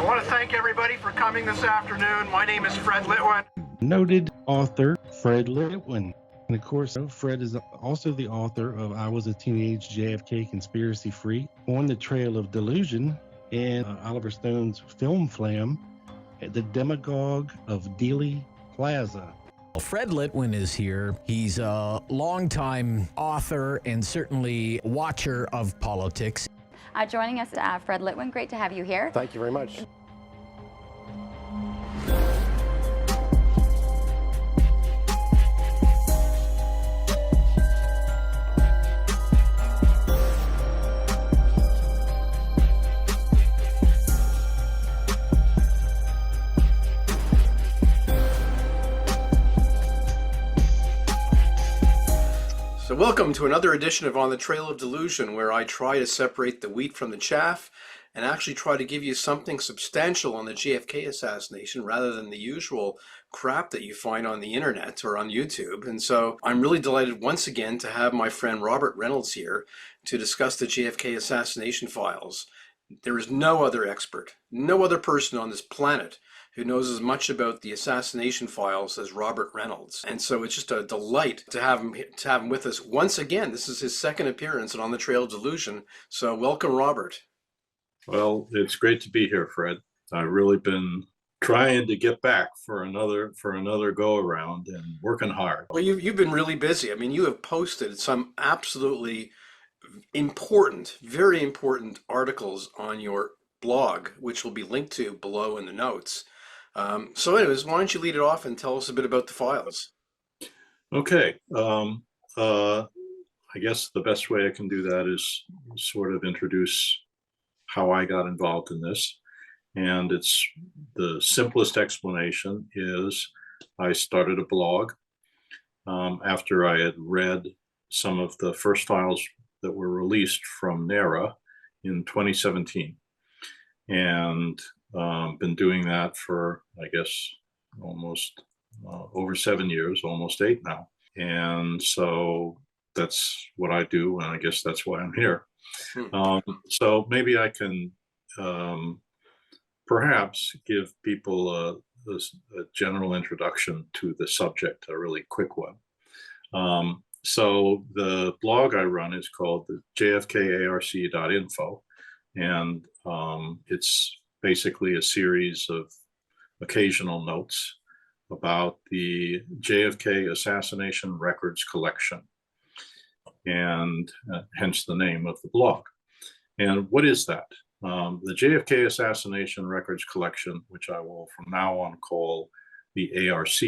want to thank everybody for coming this afternoon. My name is Fred Litwin. Noted author Fred Litwin. And of course, Fred is also the author of I Was a Teenage JFK Conspiracy Freak, On the Trail of Delusion, and Oliver Stone's Film Flam, The Demagogue of Dealey Plaza. Fred Litwin is here. He's a longtime author and certainly watcher of politics. Joining us, Fred Litwin. Great to have you here. Thank you very much. So welcome to another edition of On the Trail of Delusion, where I try to separate the wheat from the chaff and actually try to give you something substantial on the JFK assassination rather than the usual crap that you find on the internet or on YouTube. And so I'm really delighted once again to have my friend Robert Reynolds here to discuss the JFK assassination files. There is no other expert, no other person on this planet who knows as much about the assassination files as Robert Reynolds. And so it's just a delight to have him with us once again. This is his second appearance on the Trail of Delusion. So welcome, Robert. Well, it's great to be here, Fred. I've really been trying to get back for another go around and working hard. Well, you've been really busy. I mean, you have posted some absolutely important, very important articles on your blog, which will be linked to below in the notes. So anyways, why don't you lead it off and tell us a bit about the files? Okay. I guess the best way I can do that is sort of introduce how I got involved in this. And it's the simplest explanation is I started a blog after I had read some of the first files that were released from NARA in 2017. And been doing that for, I guess, almost over 7 years, almost 8 now. And so that's what I do, and I guess that's why I'm here. So maybe I can perhaps give people a general introduction to the subject, a really quick one. So the blog I run is called the jfkarc.info, and it's basically a series of occasional notes about the JFK assassination records collection, and hence the name of the blog. And what is that? The JFK assassination records collection, which I will from now on call the ARC,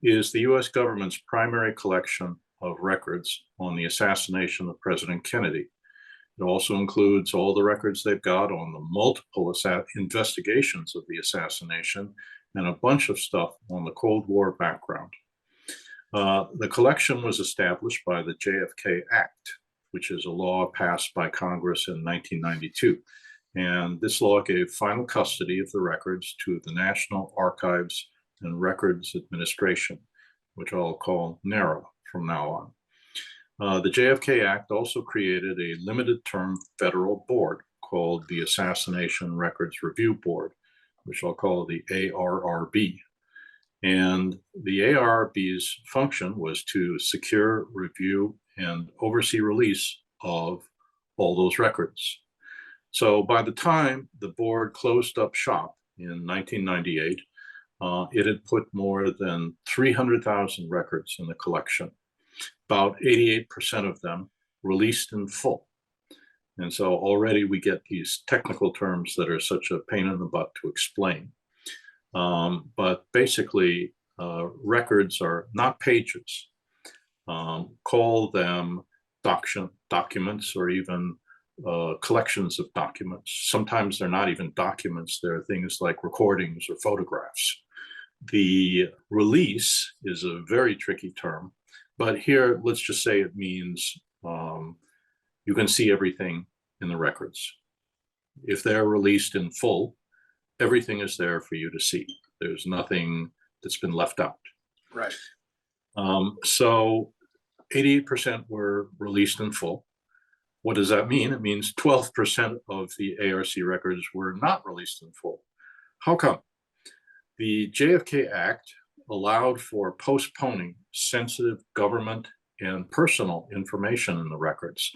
is the US government's primary collection of records on the assassination of President Kennedy. It also includes all the records they've got on the multiple investigations of the assassination and a bunch of stuff on the Cold War background. The collection was established by the JFK Act, which is a law passed by Congress in 1992. And this law gave final custody of the records to the National Archives and Records Administration, which I'll call NARA from now on. The JFK Act also created a limited term federal board called the Assassination Records Review Board, which I'll call the ARRB. And the ARRB's function was to secure, review, and oversee release of all those records. So by the time the board closed up shop in 1998, it had put more than 300,000 records in the collection. About 88% of them released in full. And so already we get these technical terms that are such a pain in the butt to explain. But basically, records are not pages. Call them documents or even collections of documents. Sometimes they're not even documents. They're things like recordings or photographs. The release is a very tricky term. But here, let's just say it means you can see everything in the records. If they're released in full, everything is there for you to see. There's nothing that's been left out. Right. So 88% were released in full. What does that mean? It means 12% of the ARC records were not released in full. How come? The JFK Act allowed for postponing sensitive government and personal information in the records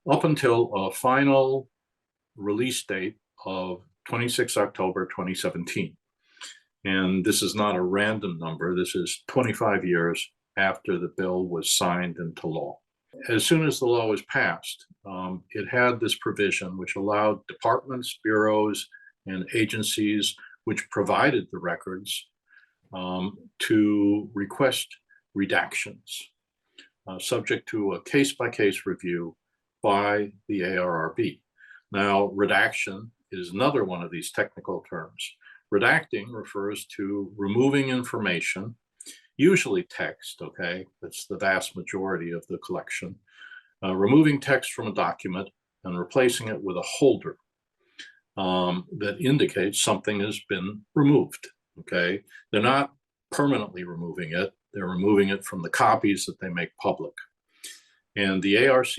up until a final release date of 26 October 2017. And this is not a random number. This is 25 years after the bill was signed into law. As soon as the law was passed, it had this provision which allowed departments, bureaus, and agencies which provided the records to request redactions, subject to a case-by-case review by the ARRB. Now, redaction is another one of these technical terms. Redacting refers to removing information, usually text, okay? That's the vast majority of the collection. Removing text from a document and replacing it with a holder that indicates something has been removed, okay? They're not permanently removing it. They're removing it from the copies that they make public. And the ARC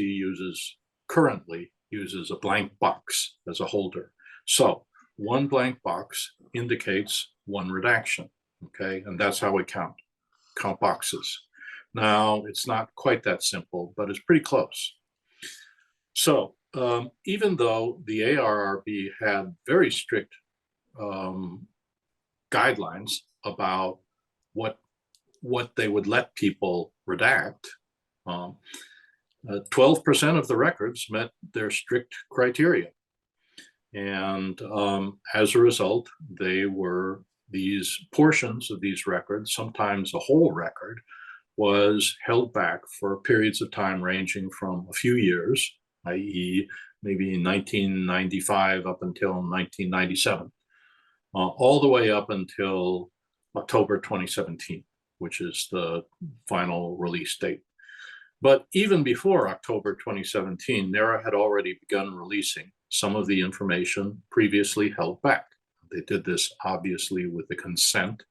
currently uses a blank box as a holder. So one blank box indicates one redaction, okay? And that's how we count boxes. Now, it's not quite that simple, but it's pretty close. So even though the ARRB had very strict guidelines about what they would let people redact, 12% of the records met their strict criteria. And as a result, these portions of these records, sometimes a whole record, was held back for periods of time ranging from a few years, i.e. maybe 1995 up until 1997, all the way up until October 2017, which is the final release date. But even before October 2017, NARA had already begun releasing some of the information previously held back. They did this obviously with the consent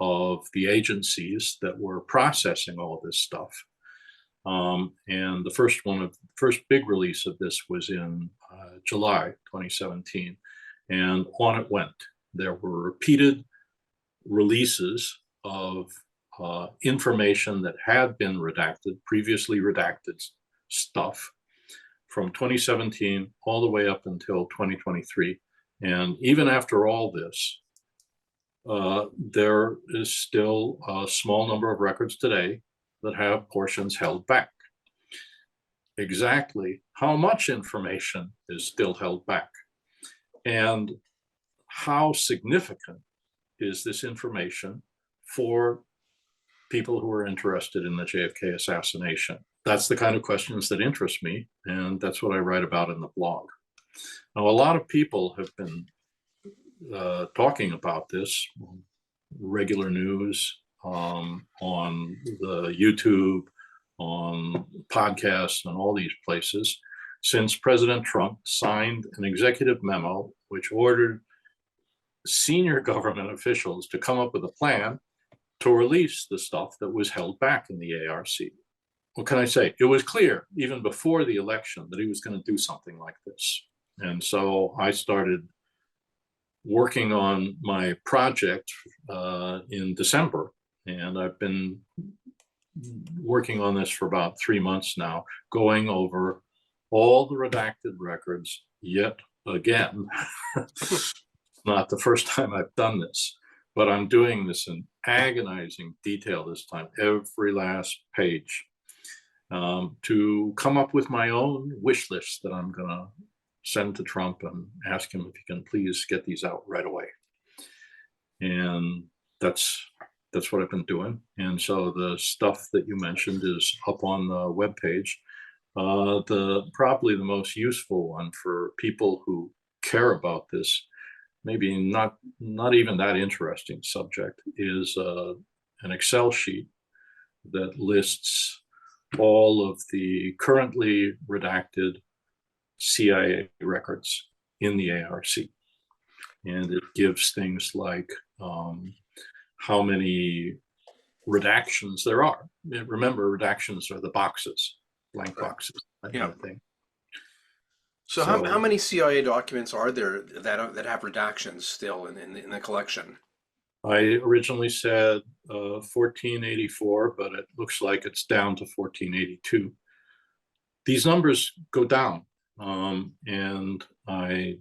of the agencies that were processing all this stuff. And the first big release of this was in July 2017, and on it went. There were repeated releases of information that had been redacted, previously redacted stuff, from 2017 all the way up until 2023. And even after all this, there is still a small number of records today that have portions held back. Exactly how much information is still held back, and how significant is this information for people who are interested in the JFK assassination? That's the kind of questions that interest me, and that's what I write about in the blog. Now, a lot of people have been talking about this, regular news, on the YouTube, on podcasts, and all these places, since President Trump signed an executive memo which ordered senior government officials to come up with a plan to release the stuff that was held back in the ARC. What can I say? It was clear even before the election that he was going to do something like this. And so I started working on my project in December, and I've been working on this for about 3 months now, going over all the redacted records yet again. Not the first time I've done this, but I'm doing this in agonizing detail this time, every last page, to come up with my own wish list that I'm going to send to Trump and ask him if he can please get these out right away. And that's what I've been doing. And so the stuff that you mentioned is up on the webpage. Probably the most useful one for people who care about this, maybe not even that interesting subject, is an Excel sheet that lists all of the currently redacted CIA records in the ARC. And it gives things like how many redactions there are. Remember, redactions are the boxes, blank boxes, that kind of thing. So how many CIA documents are there that have redactions still in the collection? I originally said 1484, but it looks like it's down to 1482. These numbers go down, and I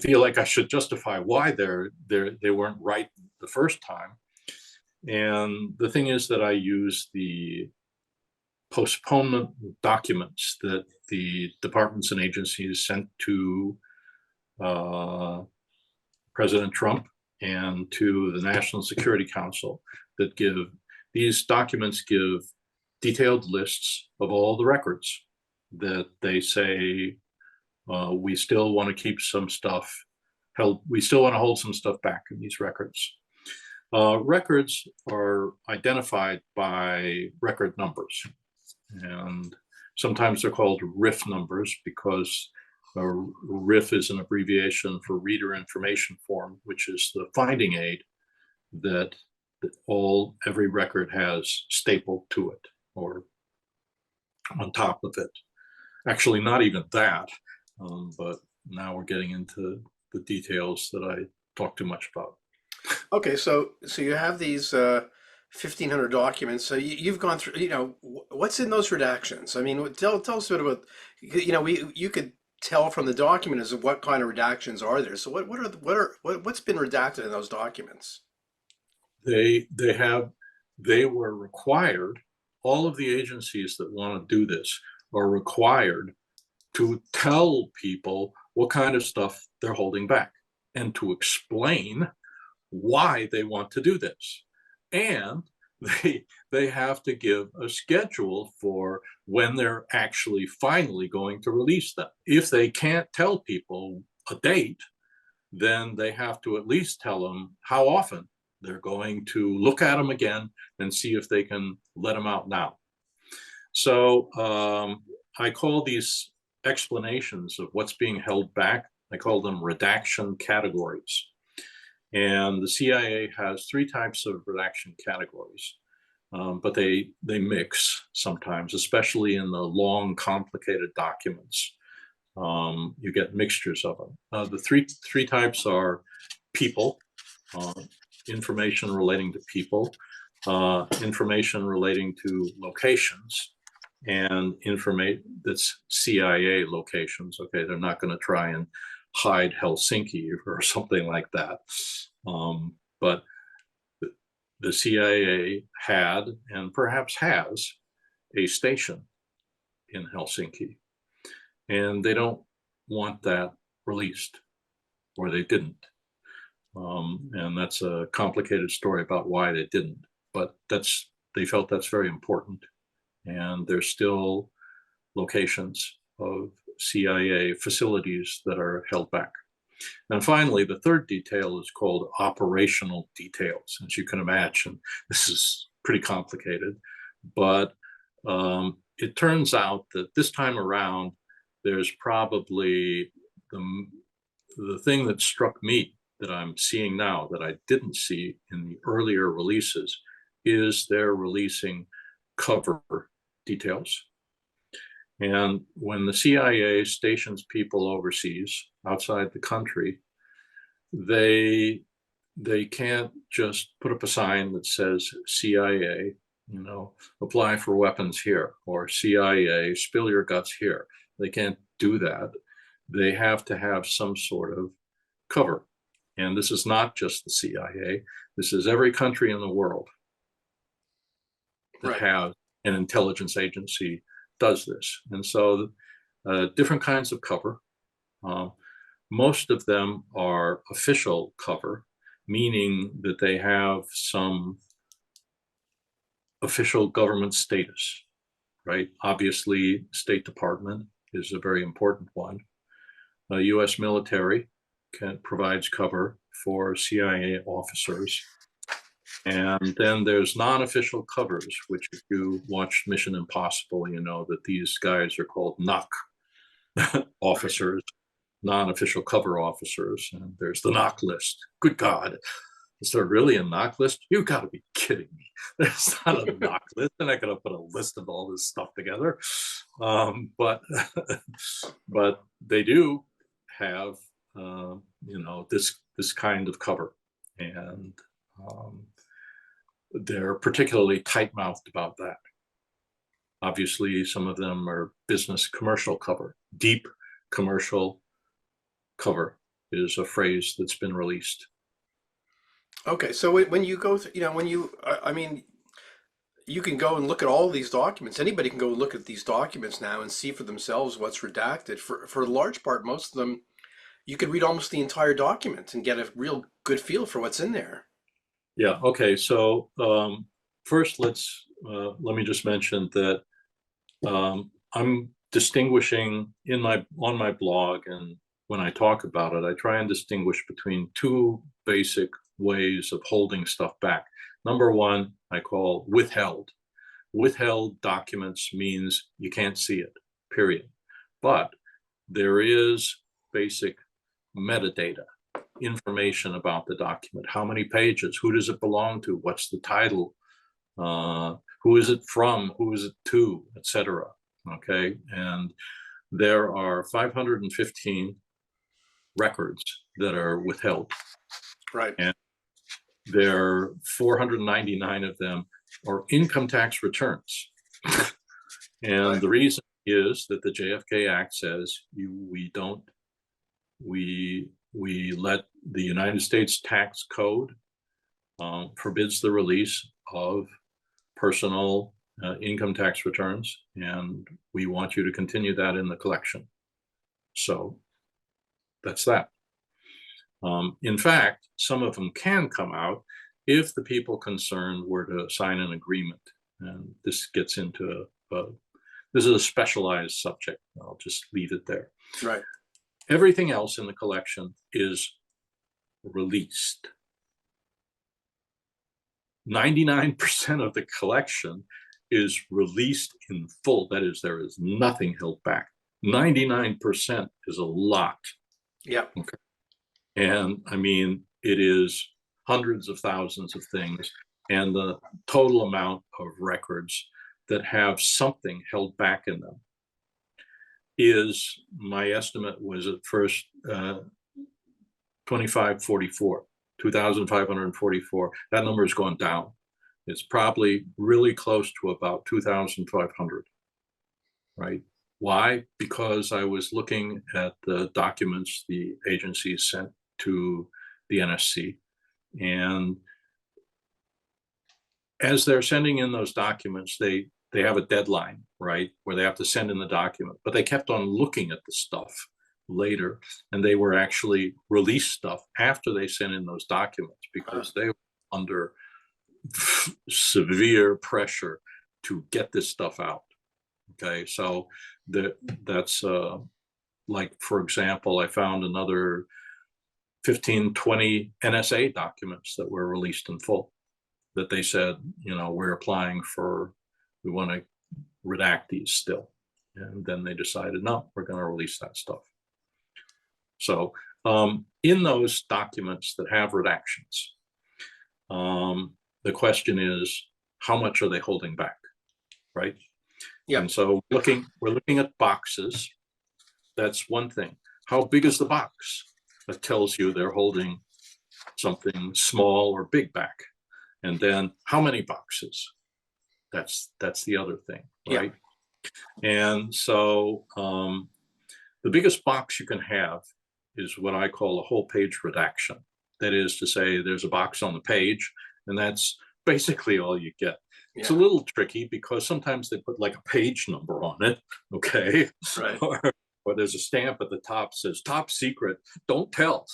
feel like I should justify why they weren't right the first time. And the thing is that I use the postponement documents that the departments and agencies sent to President Trump and to the National Security Council that these documents give detailed lists of all the records that they say we still want to keep some stuff held. We still want to hold some stuff back in these records. Records are identified by record numbers, and sometimes they're called RIF numbers because RIF is an abbreviation for Reader Information Form, which is the finding aid that every record has stapled to it or on top of it. Actually, not even that, but now we're getting into the details that I talk too much about. Okay, so you have these 1,500 documents. So you've gone through. What's in those redactions? I mean, tell us a bit about. You could tell from the document as of what kind of redactions are there. So what's been redacted in those documents? They were required. All of the agencies that want to do this are required to tell people what kind of stuff they're holding back and to explain why they want to do this. And they have to give a schedule for when they're actually finally going to release them. If they can't tell people a date, then they have to at least tell them how often they're going to look at them again and see if they can let them out now. So I call these explanations of what's being held back, I call them redaction categories. And the CIA has 3 types of redaction categories, but they mix sometimes, especially in the long, complicated documents. You get mixtures of them. The three types are people, information relating to people, information relating to locations, and information that's CIA locations. Okay, they're not going to try and hide Helsinki or something like that. But the CIA had and perhaps has a station in Helsinki, and they don't want that released, or they didn't. And that's a complicated story about why they didn't, but they felt that's very important. And there's still locations of CIA facilities that are held back. And finally, the third detail is called operational details. As you can imagine, this is pretty complicated, but it turns out that this time around, there's probably the thing that struck me that I'm seeing now that I didn't see in the earlier releases is they're releasing cover details. And when the CIA stations people overseas, outside the country, they can't just put up a sign that says CIA, apply for weapons here, or CIA, spill your guts here. They can't do that. They have to have some sort of cover. And this is not just the CIA. This is every country in the world that has an intelligence agency does this. And so different kinds of cover. Most of them are official cover, meaning that they have some official government status, right? Obviously, State Department is a very important one. U.S. military provides cover for CIA officers. And then there's non-official covers, which if you watched Mission Impossible, you know that these guys are called NOC officers, non-official cover officers. And there's the NOC list. Good God. Is there really a knock list? You got to be kidding me. There's not a knock list. They're not going to put a list of all this stuff together. But but they do have this kind of cover, and they're particularly tight-mouthed about that. Obviously, some of them are business commercial cover. Deep commercial cover is a phrase that's been released. Okay, so when you go through, I mean, you can go and look at all these documents. Anybody can go look at these documents now and see for themselves what's redacted. For a large part, most of them, you could read almost the entire document and get a real good feel for what's in there. Yeah. Okay. So first, let me just mention that I'm distinguishing on my blog, and when I talk about it, I try and distinguish between two basic ways of holding stuff back. Number one, I call withheld. Withheld documents means you can't see it, period. But there is basic metadata, information about the document. How many pages? Who does it belong to? What's the title? Who is it from? Who is it to? Etc. Okay, and there are 515 records that are withheld. Right. And there are 499 of them are income tax returns. And the reason is that the JFK Act says we let the United States tax code forbids the release of personal income tax returns, and we want you to continue that in the collection. So that's that. In fact, some of them can come out if the people concerned were to sign an agreement. And this gets into this is a specialized subject. I'll just leave it there. Right. Everything else in the collection is released. 99% of the collection is released in full. That is, there is nothing held back. 99% is a lot. Yeah. Okay. And I mean, it is hundreds of thousands of things, and the total amount of records that have something held back in them is, my estimate was at first 2,544. That number has gone down. It's probably really close to about 2,500, right? Why? Because I was looking at the documents the agency sent to the NSC, and as they're sending in those documents, they have a deadline, right, where they have to send in the document, but they kept on looking at the stuff later, and they were actually released stuff after they sent in those documents because they were under severe pressure to get this stuff out. Okay, so that's like, for example, I found another 15, 20 NSA documents that were released in full that they said, we're applying for, we want to redact these still. And then they decided, no, we're going to release that stuff. So in those documents that have redactions, the question is, how much are they holding back, right? Yeah. And so we're looking at boxes. That's one thing. How big is the box? That tells you they're holding something small or big back. And then how many boxes? That's the other thing, right? Yeah. And so the biggest box you can have is what I call a whole page redaction. That is to say, there's a box on the page, and that's basically all you get. Yeah. It's a little tricky because sometimes they put like a page number on it, okay? Right. Or there's a stamp at the top says top secret, don't tell.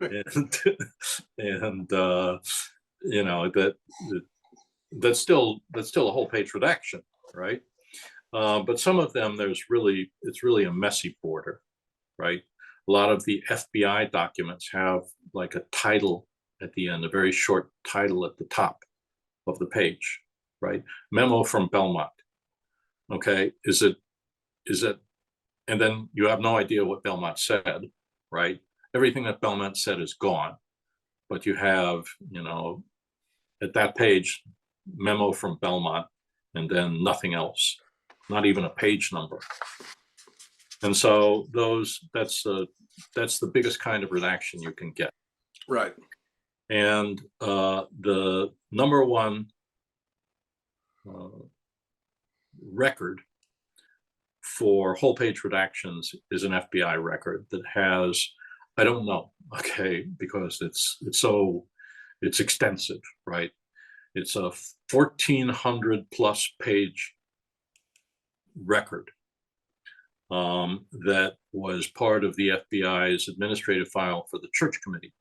and that's still a whole page redaction, right? But some of them, it's really a messy border, right? A lot of the FBI documents have like a title at the end, a very short title at the top of the page, right? Memo from Belmont. Okay, is it, and then you have no idea what Belmont said, right? Everything that Belmont said is gone. but you have, at that page, memo from Belmont, and then nothing else, not even a page number. And so that's the biggest kind of redaction you can get. Right. And the number one record for whole page redactions is an FBI record that has, I don't know, okay, because it's extensive, right? It's a 1,400 plus page record that was part of the FBI's administrative file for the Church Committee.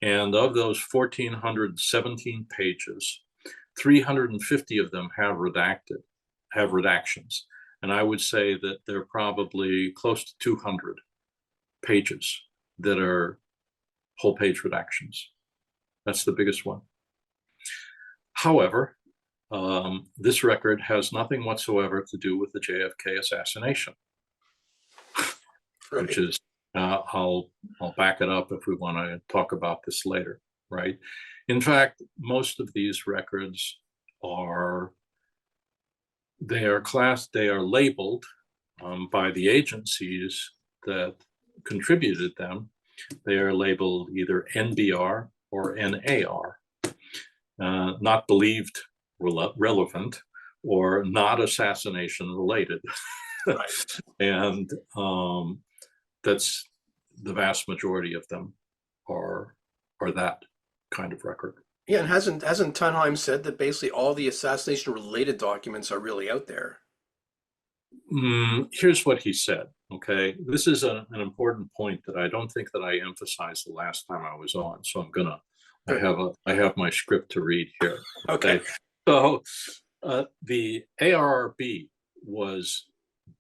And of those 1,417 pages, 350 of them have redactions. And I would say that there are probably close to 200 pages that are whole page redactions. That's the biggest one. However, this record has nothing whatsoever to do with the JFK assassination, Right. which is, I'll back it up if we want to talk about this later, right? In fact, most of these records they are labeled by the agencies that contributed them. They are labeled either NBR or NAR, not believed relevant or not assassination related. Right. And that's the vast majority of them are that kind of record. Yeah, and hasn't Tunheim said that basically all the assassination related documents are really out there? Here's what he said. Okay, this is an important point that I don't think that I emphasized the last time I was on. So I have my script to read here. Okay. So the ARRB was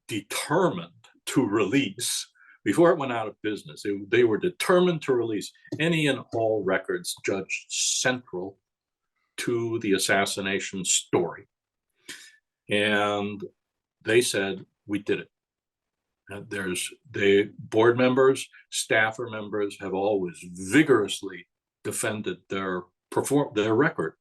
determined to release, before it went out of business, they were determined to release any and all records judged central to the assassination story. And they said, we did it. The board members, staffer members have always vigorously defended their record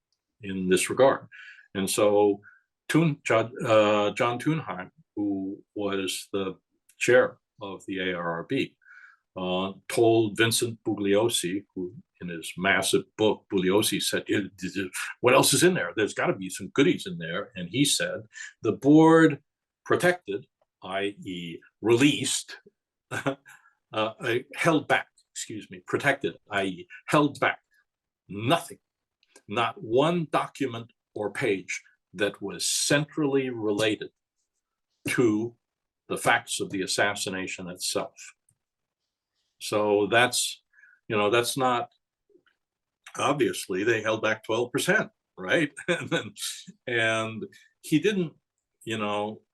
in this regard. And so John Tunheim, who was the chair of the ARRB, told Vincent Bugliosi, who in his massive book, Bugliosi said, what else is in there? There's got to be some goodies in there. And he said, the board protected, i.e. released, held back, protected, i.e. held back nothing, not one document or page that was centrally related to the facts of the assassination itself. So that's not, obviously they held back 12%, right? and he didn't,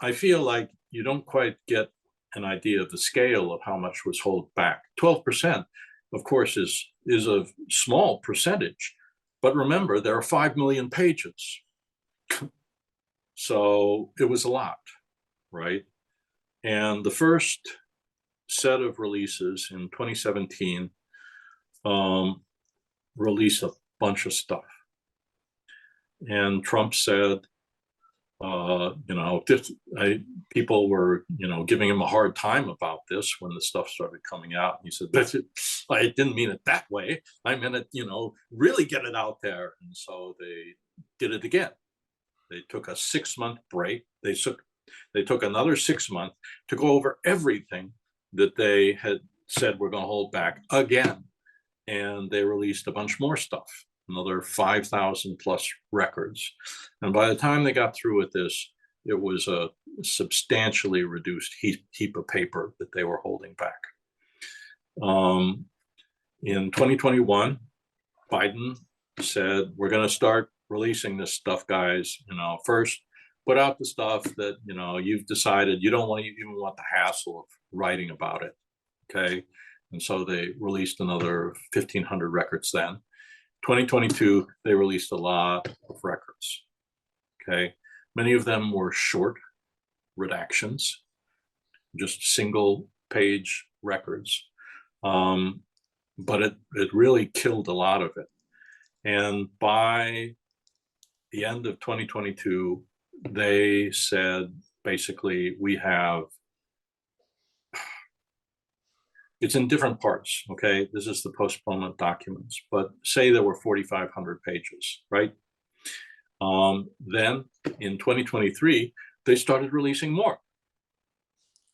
I feel like you don't quite get an idea of the scale of how much was held back. 12%, of course, is a small percentage, but remember, there are 5 million pages. So it was a lot, right? And the first set of releases in 2017 released a bunch of stuff. And Trump said, people were, giving him a hard time about this when the stuff started coming out. And he said, I didn't mean it that way. I meant it, really get it out there. And so they did it again. They took a 6-month break. They took another 6 months to go over everything that they had said we're going to hold back again. And they released a bunch more stuff, another 5,000 plus records. And by the time they got through with this, it was a substantially reduced heap of paper that they were holding back. In 2021, Biden said, we're going to start releasing this stuff, guys. First, put out the stuff that, you've decided you don't even want the hassle of writing about it, okay? And so they released another 1,500 records then. 2022, they released a lot of records, okay? Many of them were short redactions, just single page records. but it really killed a lot of it. And by the end of 2022, they said, basically, we have, it's in different parts, okay? This is the postponement documents, but say there were 4,500 pages, right? Then in 2023, they started releasing more.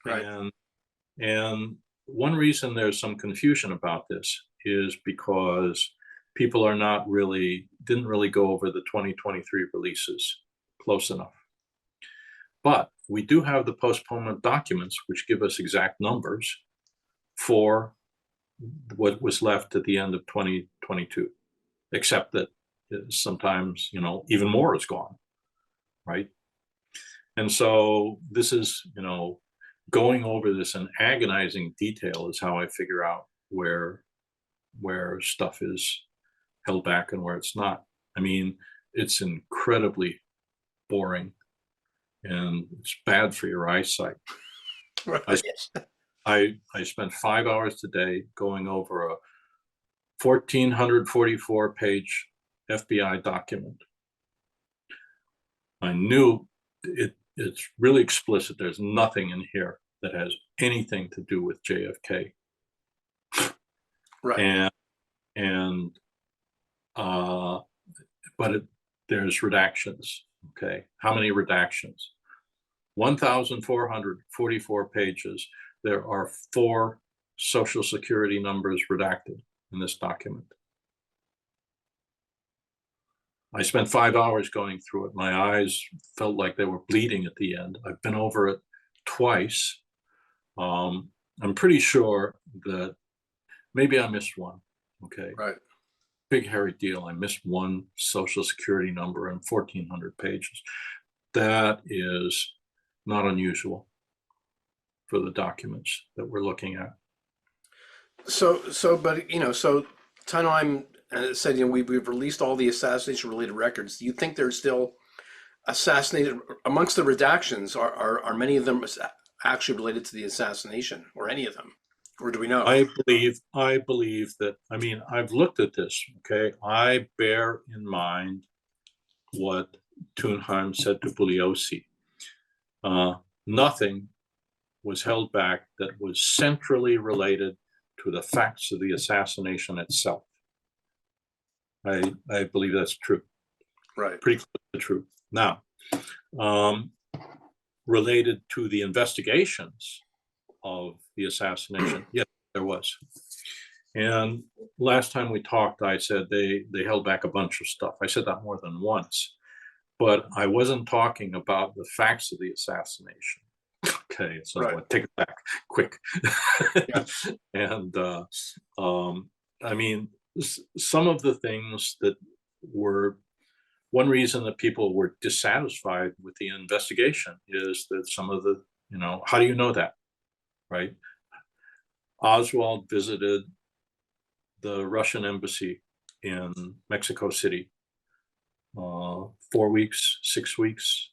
Right. And one reason there's some confusion about this is because people are not really, didn't really go over the 2023 releases close enough. But we do have the postponement documents, which give us exact numbers for what was left at the end of 2022, except that sometimes, you know, even more is gone, right? And so this is, you know, going over this in agonizing detail is how I figure out where stuff is held back and where it's not. I mean, it's incredibly boring and it's bad for your eyesight. Right. I spent 5 hours today going over a 1,444 page FBI document. I knew it's really explicit. There's nothing in here that has anything to do with JFK. Right. But there's redactions. Okay, how many redactions? 1,444 pages. There are 4 social security numbers redacted in this document. I spent 5 hours going through it. My eyes felt like they were bleeding at the end. I've been over it twice. I'm pretty sure that maybe I missed one. Okay. Right. Big hairy deal. I missed one social security number in 1,400 pages. That is not unusual for the documents that we're looking at. But you know, so Time said, you know, we've released all the assassination related records. Do you think there's still assassinated amongst the redactions? Are many of them actually related to the assassination, or any of them, or do we know? I believe that, I mean, I've looked at this, okay? I bear in mind what Thunheim said to Bugliosi. Nothing was held back that was centrally related to the facts of the assassination itself. I believe that's true. Right. Pretty close to true. Now, related to the investigations of the assassination, yes, there was. And last time we talked, I said they held back a bunch of stuff. I said that more than once, but I wasn't talking about the facts of the assassination. Okay, so right. I'll take it back quick. Yeah. And I mean, some of the things that were, one reason that people were dissatisfied with the investigation is that some of the, you know, how do you know that, right? Oswald visited the Russian embassy in Mexico City 4 weeks, 6 weeks.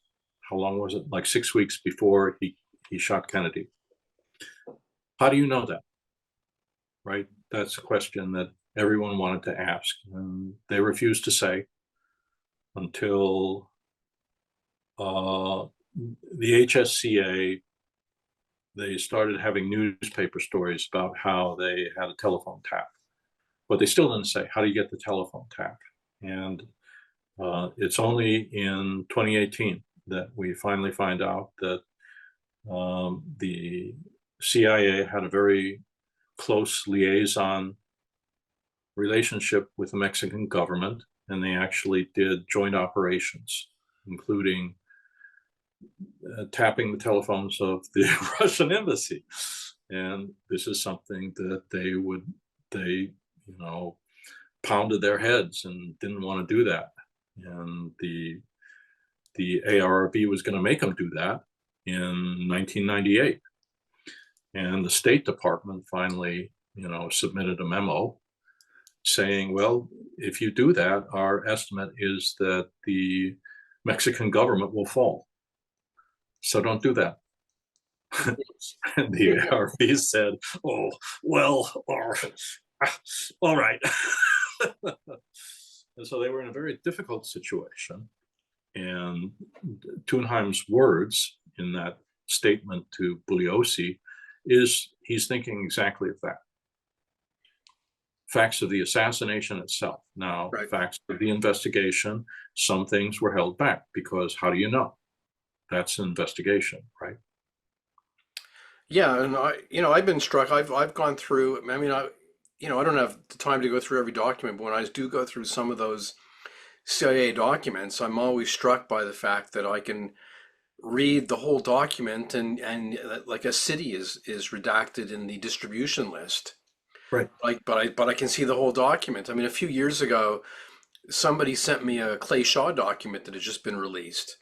How long was it? Like 6 weeks before he shot Kennedy. How do you know that? Right? That's a question that everyone wanted to ask, and they refused to say until the HSCA, they started having newspaper stories about how they had a telephone tap, but they still didn't say, how do you get the telephone tap? And it's only in 2018 that we finally find out that the CIA had a very close liaison relationship with the Mexican government, and they actually did joint operations, including tapping the telephones of the Russian embassy. And this is something that they pounded their heads and didn't want to do that. And the ARRB was going to make them do that in 1998. And the State Department finally, submitted a memo saying, well, if you do that, our estimate is that the Mexican government will fall. So don't do that. And the ARB said, oh, well, all right. And so they were in a very difficult situation. And Thunheim's words in that statement to Bugliosi is he's thinking exactly of that. Facts of the assassination itself. Now, Right. facts of the investigation, some things were held back because how do you know? That's an investigation, right? Yeah, and I've been struck. I've gone through. I mean, I don't have the time to go through every document, but when I do go through some of those CIA documents, I'm always struck by the fact that I can read the whole document, and like a city is redacted in the distribution list. Right. But I can see the whole document. I mean, a few years ago, somebody sent me a Clay Shaw document that had just been released.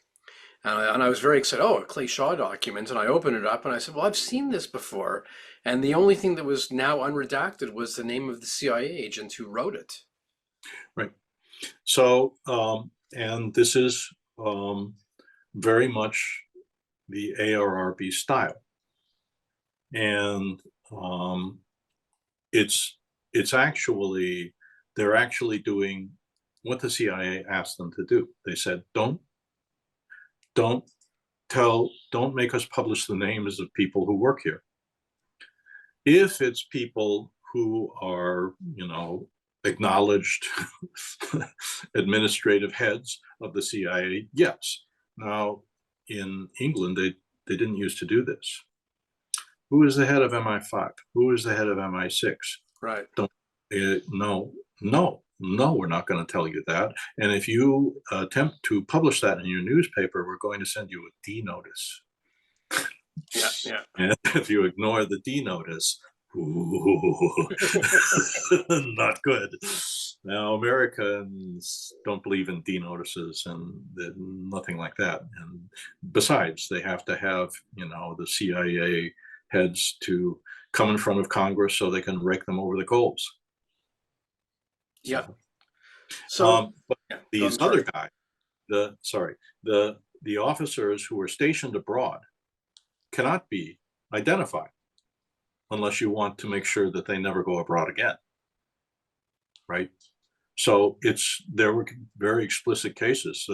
And I was very excited. Oh, a Clay Shaw document. And I opened it up and I said, well, I've seen this before. And the only thing that was now unredacted was the name of the CIA agent who wrote it. Right. So, and this is very much the ARRB style. And it's actually, they're actually doing what the CIA asked them to do. They said, don't make us publish the names of people who work here. If it's people who are, acknowledged administrative heads of the CIA, yes. Now, in England, they didn't used to do this. Who is the head of MI5? Who is the head of MI6? Right. No, we're not going to tell you that. And if you attempt to publish that in your newspaper, we're going to send you a D notice. Yeah. And if you ignore the D notice, ooh, not good. Now, Americans don't believe in D notices and nothing like that. And besides, they have to have, the CIA heads to come in front of Congress so they can rake them over the coals. Yeah. So, but yeah, these other guys, the officers who are stationed abroad cannot be identified unless you want to make sure that they never go abroad again, right? So there were very explicit cases.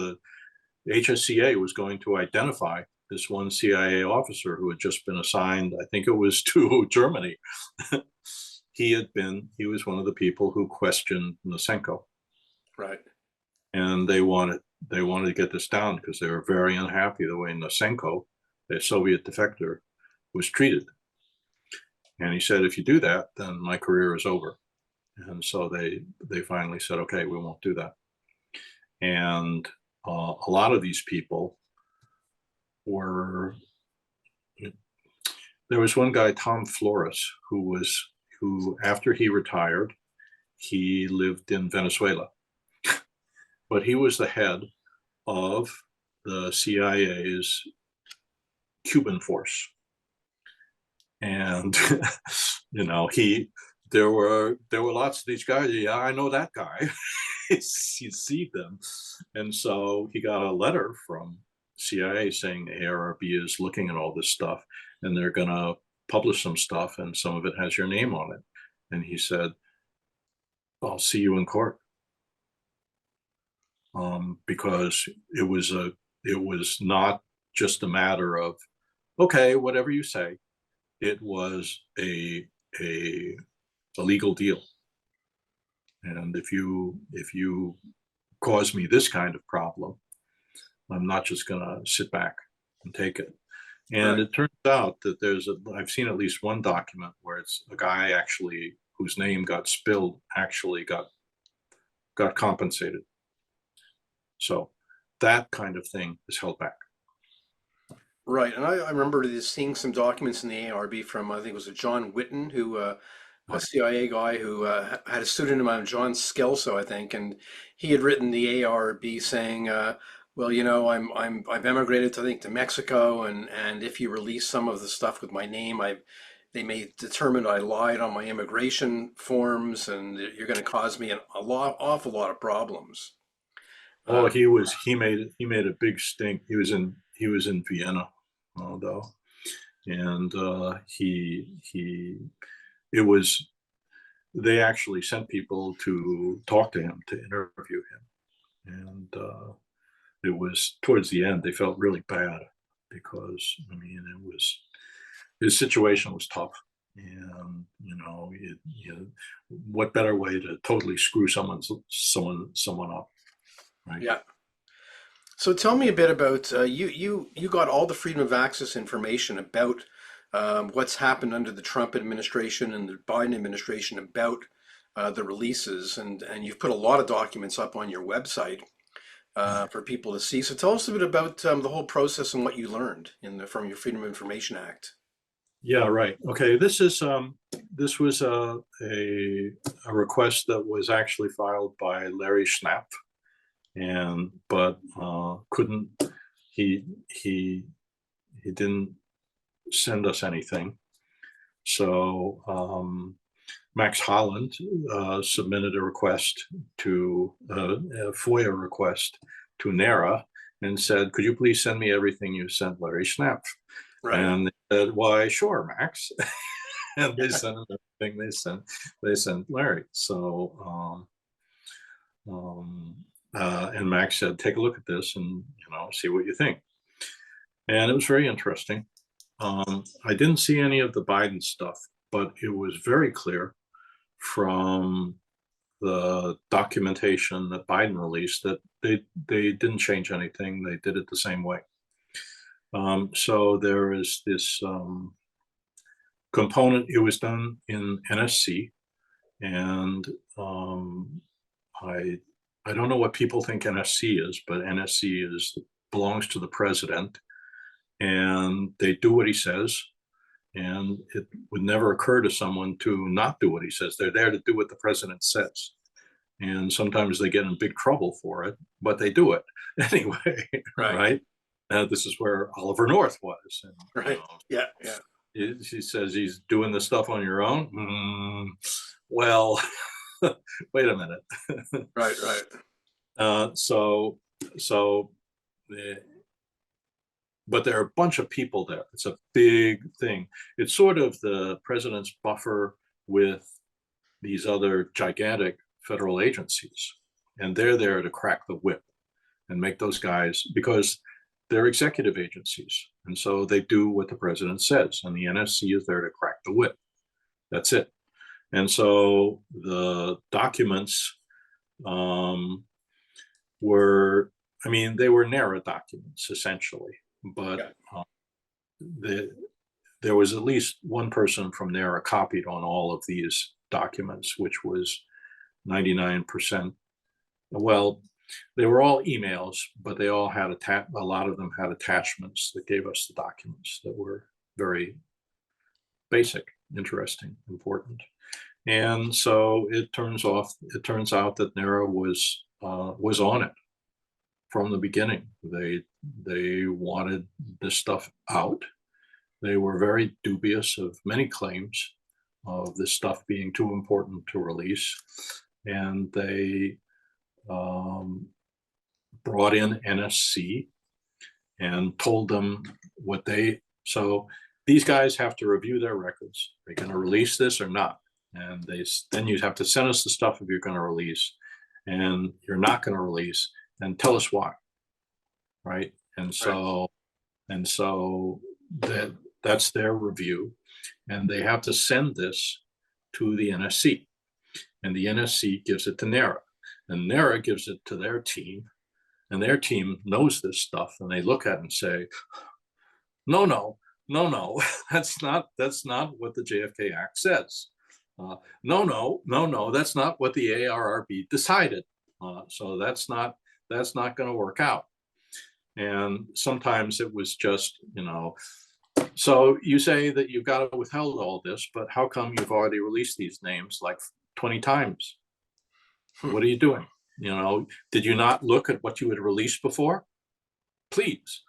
HSCA was going to identify this one CIA officer who had just been assigned, I think it was to Germany. He was one of the people who questioned Nosenko. Right. And they wanted to get this down because they were very unhappy the way Nosenko, a Soviet defector, was treated. And he said, if you do that, then my career is over. And so they finally said, okay, we won't do that. And a lot of these people were, there was one guy, Tom Flores, who after he retired, he lived in Venezuela. But he was the head of the CIA's Cuban force. And, there were lots of these guys. Yeah, I know that guy. He'd see them. And so he got a letter from CIA saying the ARRB is looking at all this stuff and they're going to publish some stuff and some of it has your name on it. And he said, I'll see you in court. Because it was not just a matter of, okay, whatever you say. It was a legal deal. And if you cause me this kind of problem, I'm not just going to sit back and take it. And Right. It turns out that I've seen at least one document where it's a guy actually whose name got spilled actually got compensated. So that kind of thing is held back. Right. And I remember seeing some documents in the ARB from, I think it was a John Whitten, who, a CIA guy who had a pseudonym of John Skelso, I think, and he had written the ARB saying, well, I've emigrated to Mexico, and if you release some of the stuff with my name, they may determine I lied on my immigration forms, and you're going to cause me awful lot of problems. Oh, he made a big stink. He was in Vienna, though, and it was they actually sent people to talk to him, to interview him. And it was towards the end, they felt really bad because, I mean, his situation was tough. And, what better way to totally screw someone up, right? Yeah. So tell me a bit about you got all the freedom of access information about what's happened under the Trump administration and the Biden administration about the releases, and you've put a lot of documents up on your website for people to see. So tell us a bit about the whole process and what you learned from your Freedom of Information Act. Yeah, right. Okay, this was a request that was actually filed by Larry Schnapp, but couldn't he didn't send us anything. So Max Holland submitted a request to a FOIA request to NARA and said, "Could you please send me everything you sent Larry Schnapp?" Right. And they said, "Why, sure, Max." And they sent him everything they sent Larry. So and Max said, "Take a look at this and see what you think." And it was very interesting. I didn't see any of the Biden stuff, but it was very clear from the documentation that Biden released that they didn't change anything. They did it the same way. So there is this component. It was done in NSC, and I don't know what people think NSC is, but NSC belongs to the president, and they do what he says. And it would never occur to someone to not do what he says. They're there to do what the president says. And sometimes they get in big trouble for it, but they do it anyway, right? This is where Oliver North was. And, right. Yeah. He says he's doing the stuff on your own. Well, wait a minute. Right. But there are a bunch of people there. It's a big thing. It's sort of the president's buffer with these other gigantic federal agencies. And they're there to crack the whip and make those guys, because they're executive agencies. And so they do what the president says. And the NSC is there to crack the whip. That's it. And so the documents were, they were NARA documents, essentially. But there was at least one person from NARA copied on all of these documents, which was 99%. Well, they were all emails, but they all had a lot of them had attachments that gave us the documents that were very basic, interesting, important. And so it turns out that NARA was on it from the beginning. They wanted this stuff out. They were very dubious of many claims of this stuff being too important to release. And they brought in NSC and told them so these guys have to review their records. Are they going to release this or not? And then you have to send us the stuff if you're going to release, and you're not going to release, and tell us why. Right. And so that's their review, and they have to send this to the NSC, and the NSC gives it to NARA, and NARA gives it to their team, and their team knows this stuff, and they look at it and say, no, that's not what the JFK Act says. No, that's not what the ARRB decided. So that's not going to work out. And sometimes it was just, so you say that you've got to withhold all this, but how come you've already released these names like 20 times? What are you doing? Did you not look at what you had released before? Please.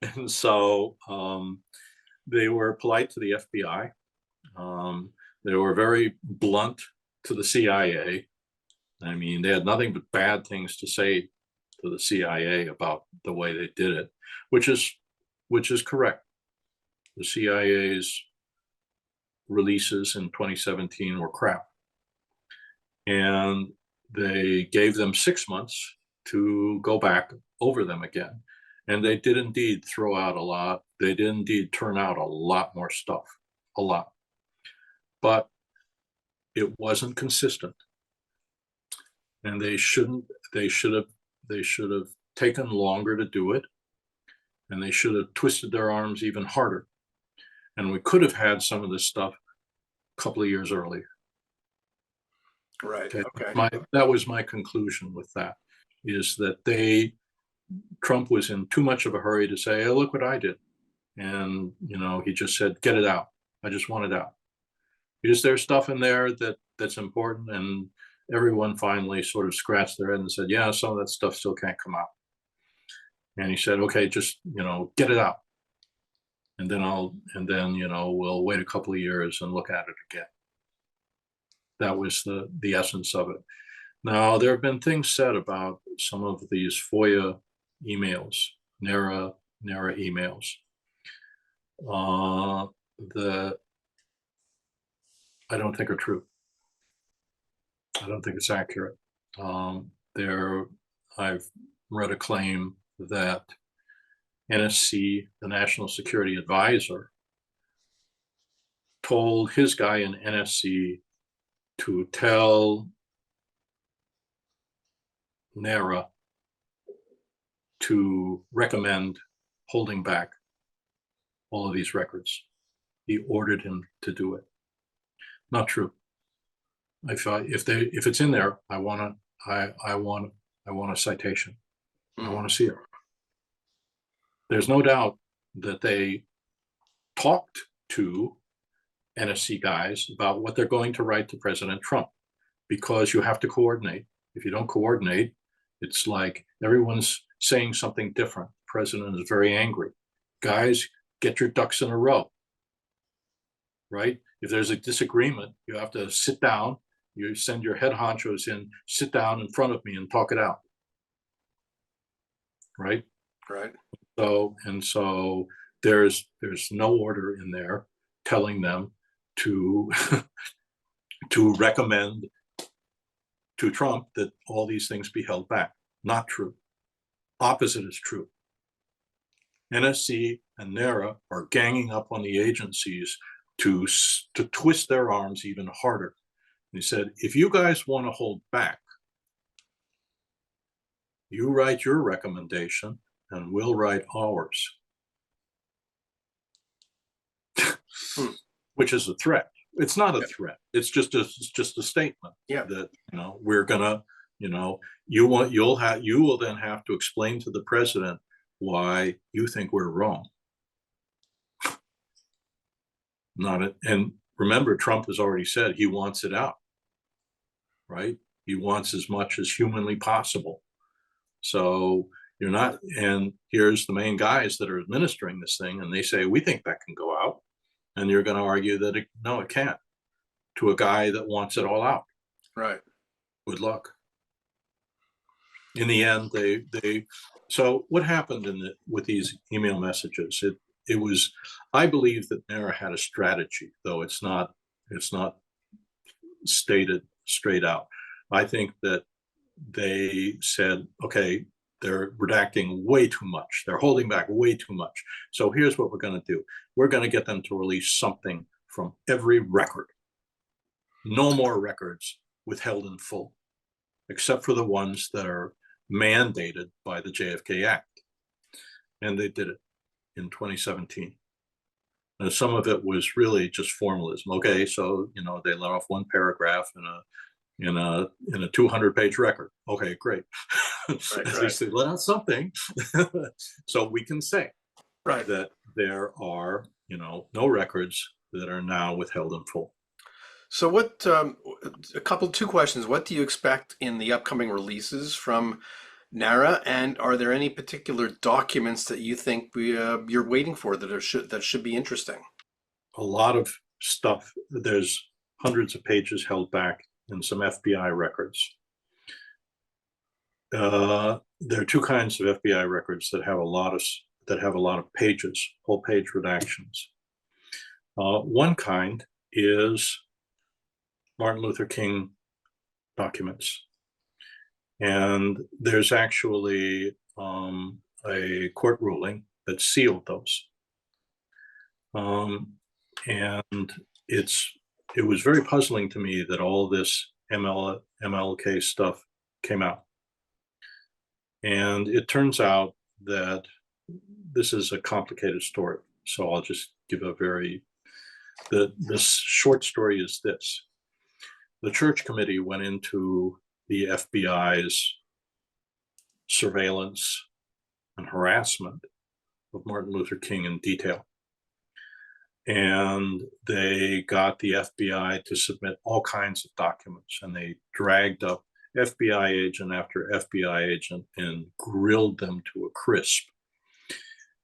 And so they were polite to the FBI. They were very blunt to the CIA. They had nothing but bad things to say to the CIA about the way they did it, which is correct. The CIA's releases in 2017 were crap. And they gave them 6 months to go back over them again. And they did indeed throw out a lot. They did indeed turn out a lot more stuff, a lot. But it wasn't consistent. And they should have taken longer to do it. And they should have twisted their arms even harder. And we could have had some of this stuff a couple of years earlier. Right. Okay. That was my conclusion with that, is that Trump was in too much of a hurry to say, "Hey, look what I did." And, he just said, "Get it out. I just want it out." Because there's stuff in there that's important. And everyone finally sort of scratched their head and said, "Yeah, some of that stuff still can't come out." And he said, "Okay, just, get it out. And then we'll wait a couple of years and look at it again." That was the essence of it. Now, there have been things said about some of these FOIA emails, NARA emails. I don't think are true. I don't think it's accurate. I've read a claim that NSC, the National Security Advisor, told his guy in NSC to tell NARA to recommend holding back all of these records. He ordered him to do it. Not true. If it's in there, I want a citation. I want to see it. There's no doubt that they talked to NSC guys about what they're going to write to President Trump, because you have to coordinate. If you don't coordinate, it's like everyone's saying something different. The president is very angry. Guys, get your ducks in a row, right? If there's a disagreement, you have to sit down. You send your head honchos in, sit down in front of me and talk it out, right? Right. So there's no order in there telling them to to recommend to Trump that all these things be held back. Not true. Opposite is true. NSC and NARA are ganging up on the agencies to twist their arms even harder. He said, if you guys want to hold back, you write your recommendation and we'll write ours. Which is a threat. It's not a threat. It's just a statement. Yeah. That we're gonna, you will then have to explain to the president why you think we're wrong. And remember, Trump has already said he wants it out, right? He wants as much as humanly possible. So you're not, and here's the main guys that are administering this thing, and they say, we think that can go out. And you're going to argue that it can't, to a guy that wants it all out. Right. Good luck. In the end, so what happened with these email messages? It was, I believe that NARA had a strategy, though it's not stated straight out. I think that they said, okay, they're redacting way too much. They're holding back way too much. So here's what we're going to do. We're going to get them to release something from every record. No more records withheld in full, except for the ones that are mandated by the JFK Act. And they did it in 2017. And some of it was really just formalism. Okay, so they let off one paragraph in a 200-page record. Okay, great. At least they let out something. So we can say that there are no records that are now withheld in full. So what, two questions. What do you expect in the upcoming releases from NARA, and are there any particular documents that you think you're waiting for that should be interesting? A lot of stuff. There's hundreds of pages held back in some FBI records. There are two kinds of FBI records that have a lot of pages, whole page redactions. One kind is Martin Luther King documents. And there's actually a court ruling that sealed those. And it was very puzzling to me that all this MLK stuff came out. And it turns out that this is a complicated story. So I'll just give this short story is this. The church committee went into the FBI's surveillance and harassment of Martin Luther King in detail. And they got the FBI to submit all kinds of documents, and they dragged up FBI agent after FBI agent and grilled them to a crisp.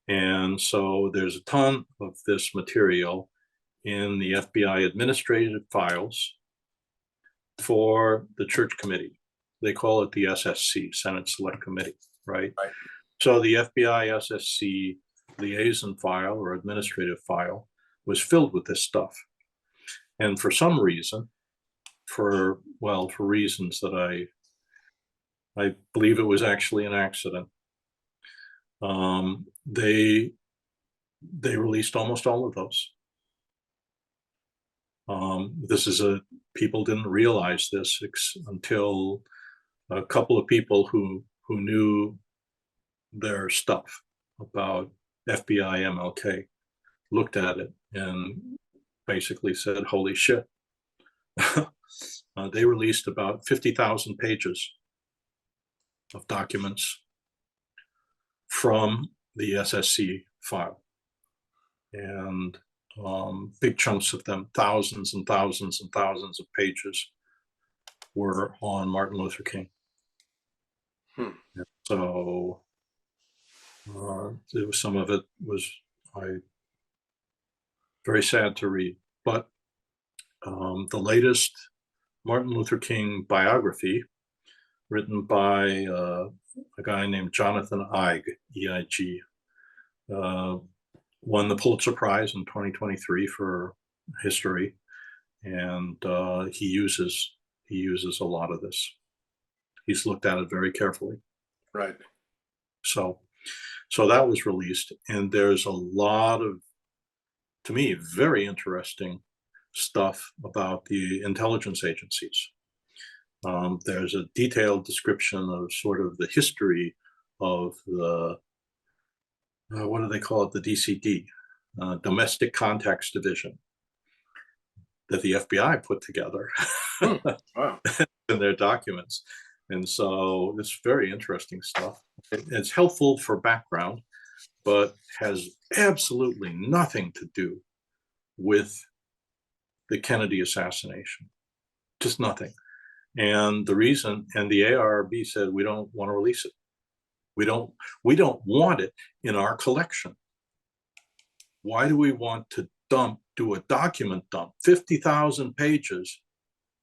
And so there's a ton of this material in the FBI administrative files for the church committee. They call it the SSC, Senate Select Committee, right? So the FBI SSC liaison file or administrative file was filled with this stuff. And for some reason, for reasons that I believe it was actually an accident, they released almost all of those. People didn't realize this until a couple of people who knew their stuff about FBI MLK looked at it and basically said, holy shit. They released about 50,000 pages of documents from the SSC file. And big chunks of them, thousands and thousands and thousands of pages, were on Martin Luther King. So some of it was very sad to read. But the latest Martin Luther King biography, written by a guy named Jonathan Eig, E-I-G, won the Pulitzer Prize in 2023 for history, and he uses a lot of this. He's looked at it very carefully. Right. So that was released, and there's a lot of, to me, very interesting stuff about the intelligence agencies. There's a detailed description of sort of the history of the what do they call it? The DCD, Domestic Contacts Division, that the FBI put together Wow. in their documents. And so it's very interesting stuff. It's helpful for background, but has absolutely nothing to do with the Kennedy assassination. Just nothing. And the reason, and the ARB said, we don't want to release it. We don't want it in our collection. Why do we want to do a document dump, 50,000 pages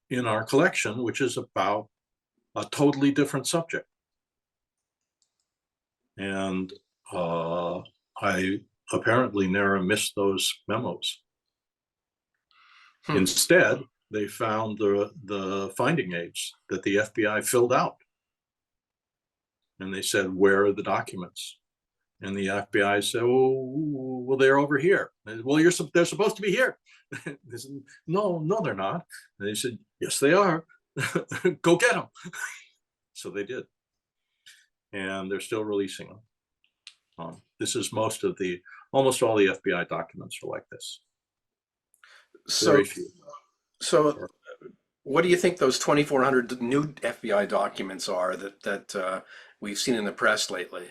in our collection, which is about a totally different subject? And I apparently never missed those memos. Instead, they found the finding aids that the FBI filled out. And they said, where are the documents? And the FBI said, well, they're over here. And, well, they're supposed to be here. They said, no, they're not. And they said, yes, they are. Go get them. So they did. And they're still releasing them. This is almost all the FBI documents are like this. Very few. So what do you think those 2,400 new FBI documents are that we've seen in the press lately?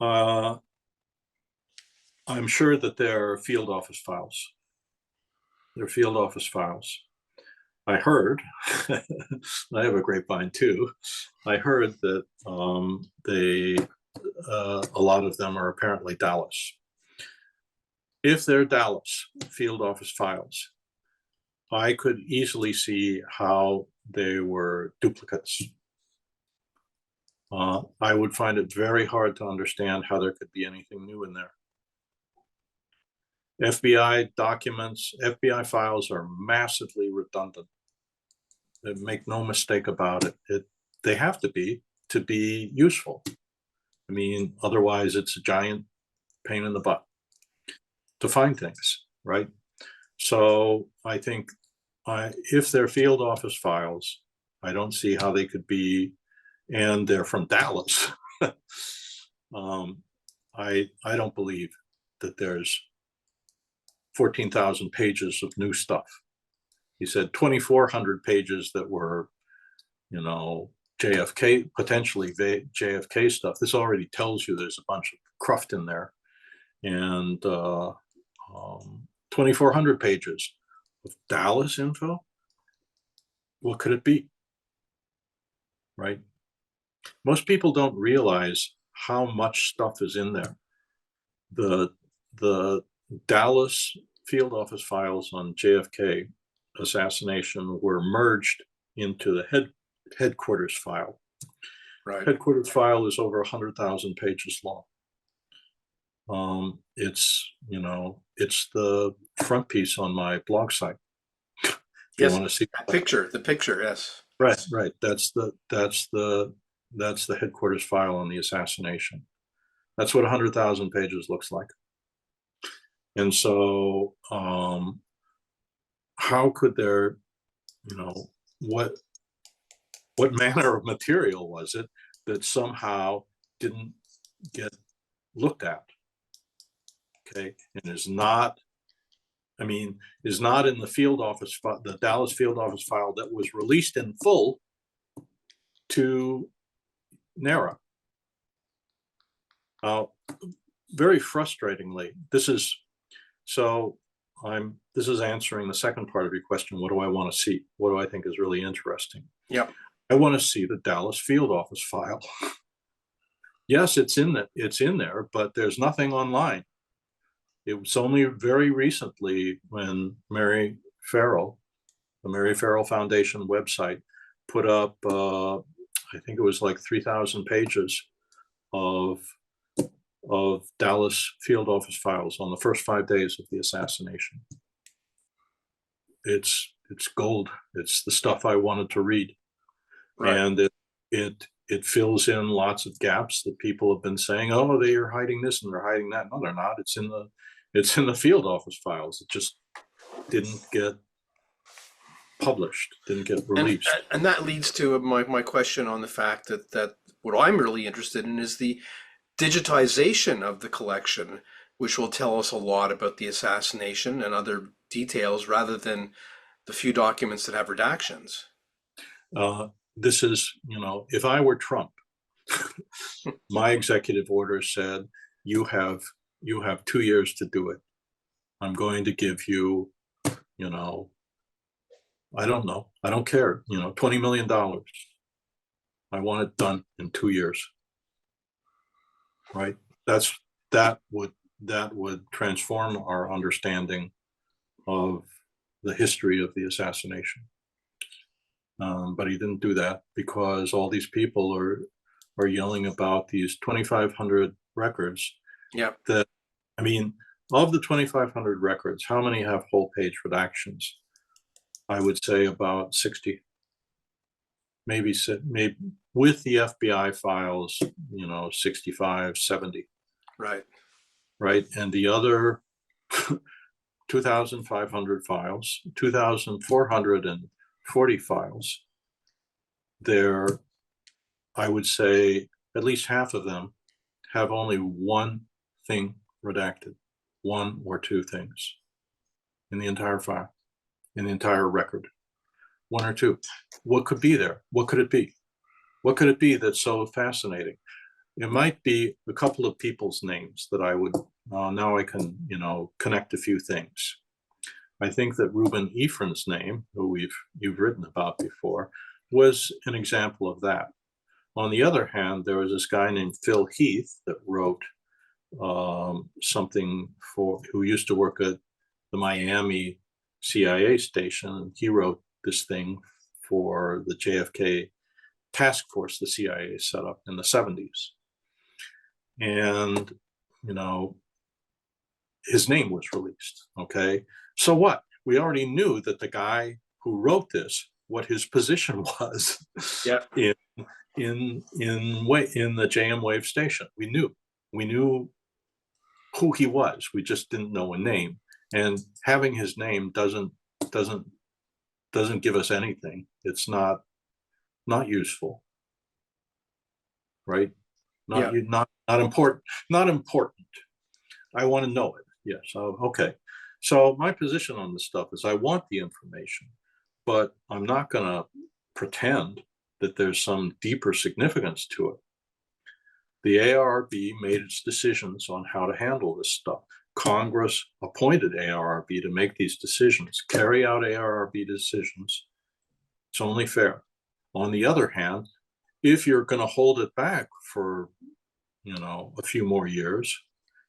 I'm sure that they're field office files. They're field office files. I heard, I have a grapevine too. I heard that a lot of them are apparently Dallas. If they're Dallas field office files, I could easily see how they were duplicates. I would find it very hard to understand how there could be anything new in there. FBI documents, FBI files are massively redundant. Make no mistake about it. They have to be useful. I mean, otherwise it's a giant pain in the butt to find things, right? So I think if they're field office files, I don't see how they could be, and they're from Dallas. I don't believe that there's 14,000 pages of new stuff. He said 2,400 pages that were, JFK, potentially JFK stuff. This already tells you there's a bunch of cruft in there. And 2,400 pages of Dallas info. What could it be? Right? Most people don't realize how much stuff is in there. The Dallas field office files on JFK assassination were merged into the headquarters file. Right. Headquarters file is over 100,000 pages long. It's the front piece on my blog site. If yes, you want to see the picture, yes. Right. That's the headquarters file on the assassination. That's what 100,000 pages looks like. And so, how could there, what manner of material was it that somehow didn't get looked at? Okay, and is not in the field office, the Dallas field office file that was released in full to NARA. Very frustratingly, this is answering the second part of your question. What do I want to see? What do I think is really interesting? Yeah, I want to see the Dallas field office file. Yes, it's in there, but there's nothing online. It was only very recently when Mary Farrell, the Mary Farrell Foundation website, put up, I think it was like 3,000 pages of Dallas field office files on the first 5 days of the assassination. It's gold. It's the stuff I wanted to read. Right. And it fills in lots of gaps that people have been saying, oh, they are hiding this and they're hiding that. No, they're not. It's in the field office files. It just didn't get published, didn't get released. And that leads to my question on the fact that what I'm really interested in is the digitization of the collection, which will tell us a lot about the assassination and other details rather than the few documents that have redactions. This is, if I were Trump, my executive order said, you have 2 years to do it. I'm going to give you, I don't know. I don't care. $20 million. I want it done in 2 years. Right. That would transform our understanding of the history of the assassination. But he didn't do that because all these people are yelling about these 2,500 records. Yeah. Of the 2,500 records, how many have whole page redactions? I would say about 60. Maybe with the FBI files, 65, 70. Right. Right. And the other 2,500 files, 2,440 files, I would say at least half of them have only one thing redacted, one or two things in the entire file, in the entire record. One or two. What could be there? What could it be? What could it be that's so fascinating? It might be a couple of people's names that I would, now I can, connect a few things. I think that Reuben Ephron's name, who you've written about before, was an example of that. On the other hand, there was this guy named Phil Heath that wrote something who used to work at the Miami CIA station, and he wrote this thing for the JFK task force the CIA set up in the 70s. And, his name was released. Okay, so what? We already knew that the guy who wrote this, what his position was Yeah. in the JM Wave station. We knew who he was. We just didn't know a name. And having his name doesn't give us anything. It's not useful, right? Not important. Not important. I want to know it. Yes. Okay. So my position on this stuff is I want the information, but I'm not going to pretend that there's some deeper significance to it. The ARRB made its decisions on how to handle this stuff. Congress appointed ARRB to make these decisions, carry out ARRB decisions. It's only fair. On the other hand, if you're going to hold it back for, a few more years,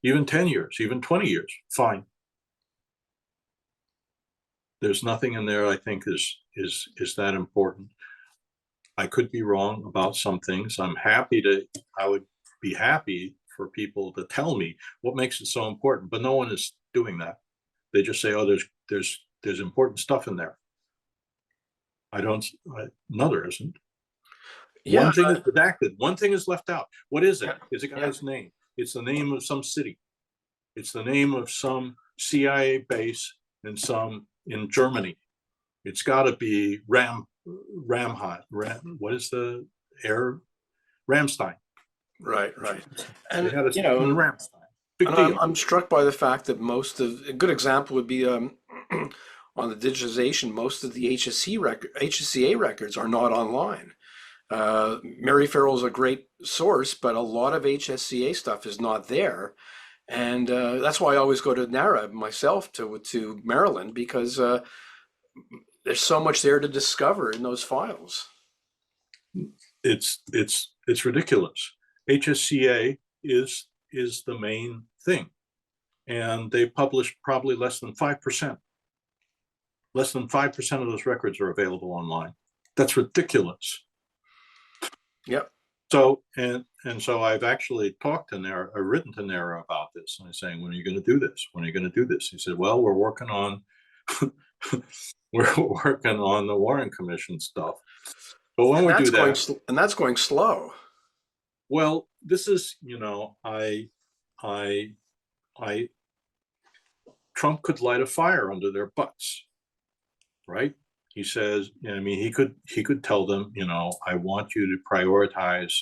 even 10 years, even 20 years, fine. There's nothing in there I think is that important. I could be wrong about some things. I would be happy for people to tell me what makes it so important, but no one is doing that. They just say, oh, there's important stuff in there. No, there isn't. Yeah. One thing is redacted. One thing is left out. What is it? It's a guy's name. It's the name of some city. It's the name of some CIA base in Germany. It's got to be what is the air? Ramstein. Right. And Ramstein. Big and deal. I'm struck by the fact that a good example would be on the digitization. Most of the HSCA records are not online. Mary Farrell is a great source, but a lot of HSCA stuff is not there. And that's why I always go to NARA myself to Maryland, because there's so much there to discover in those files. It's ridiculous. HSCA is the main thing, and they publish probably less than 5%. Less than 5% of those records are available online. That's ridiculous. Yep. So so I've actually talked to NARA, I've written to NARA about this, and I'm saying, when are you going to do this? When are you going to do this? He said, well, we're working on the Warren Commission stuff. But when we do that, and that's going slow. Well, this is, Trump could light a fire under their butts, right? He says, he could tell them, I want you to prioritize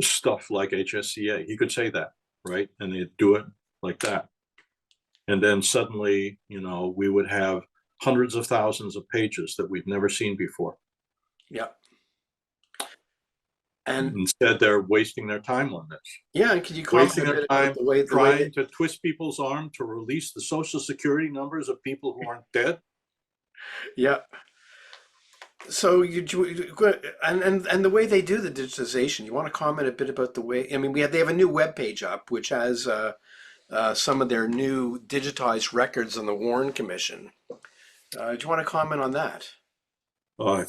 stuff like HSCA. He could say that, right? And they'd do it like that. And then suddenly, we would have hundreds of thousands of pages that we've never seen before. Yeah. And instead, they're wasting their time on this. Yeah, and can you comment wasting their time trying to twist people's arm to release the social security numbers of people who aren't dead? Yeah. So and the way they do the digitization, you want to comment a bit about the way? They have a new web page up which has some of their new digitized records on the Warren Commission. Do you want to comment on that? Oh,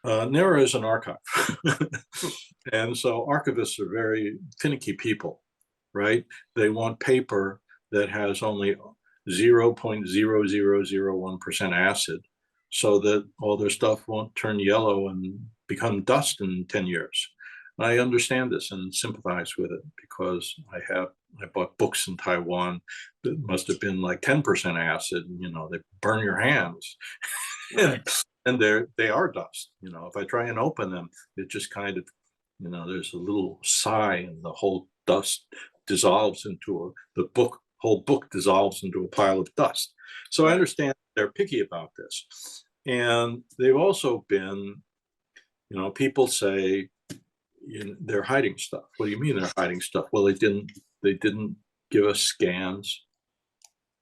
NARA is an archive. And so archivists are very finicky people, right? They want paper that has only 0.0001% acid so that all their stuff won't turn yellow and become dust in 10 years. I understand this and sympathize with it, because I bought books in Taiwan that must have been like 10% acid. They burn your hands. And they are dust. If I try and open them, it just kind of, there's a little sigh, and the whole dust dissolves into whole book dissolves into a pile of dust. So I understand they're picky about this. And they've also been, people say, they're hiding stuff. What do you mean they're hiding stuff? Well, they didn't give us scans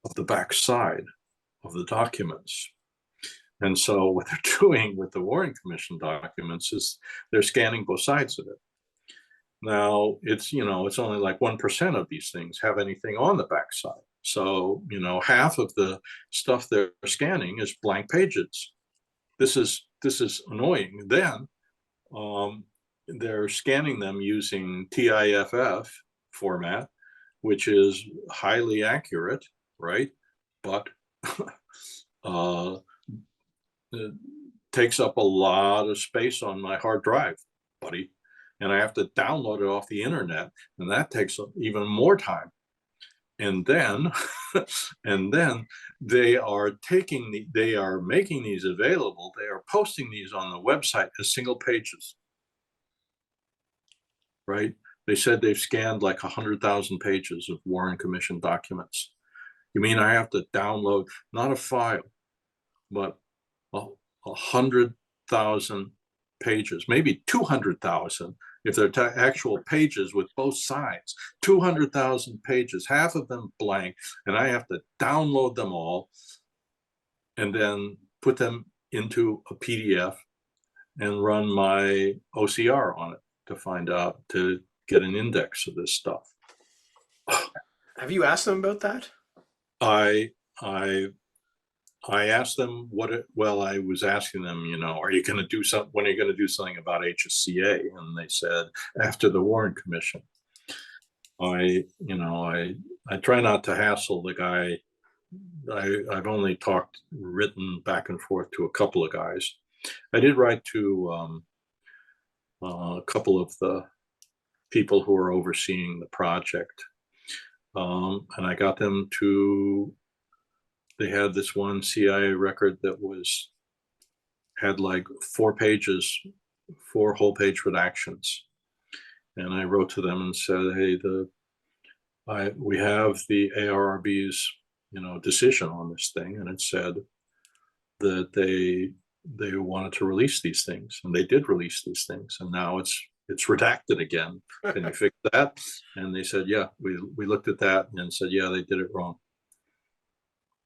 of the back side of the documents. And so what they're doing with the Warren Commission documents is they're scanning both sides of it. Now, it's only like 1% of these things have anything on the backside. So, half of the stuff they're scanning is blank pages. This is annoying. Then they're scanning them using TIFF format, which is highly accurate, right? But it takes up a lot of space on my hard drive, buddy. And I have to download it off the internet, and that takes even more time. And then, and then they are making these available. They are posting these on the website as single pages, right? They said they've scanned like 100,000 pages of Warren Commission documents. You mean I have to download not a file, but 100,000 pages, maybe 200,000 if they're actual pages with both sides, 200,000 pages, half of them blank, and I have to download them all and then put them into a PDF and run my OCR on it to get an index of this stuff. Have you asked them about that? I asked them I was asking them, are you going to do something, when are you going to do something about HSCA? And they said, after the Warren Commission. I try not to hassle the guy. I've only written back and forth to a couple of guys. I did write to a couple of the people who are overseeing the project. And I got them they had this one CIA record that had like 4 whole page redactions. And I wrote to them and said, hey, we have the ARRB's, decision on this thing. And it said that they wanted to release these things, and they did release these things. And now it's redacted again. Can you fix that? And they said, yeah, we looked at that and said, yeah, they did it wrong.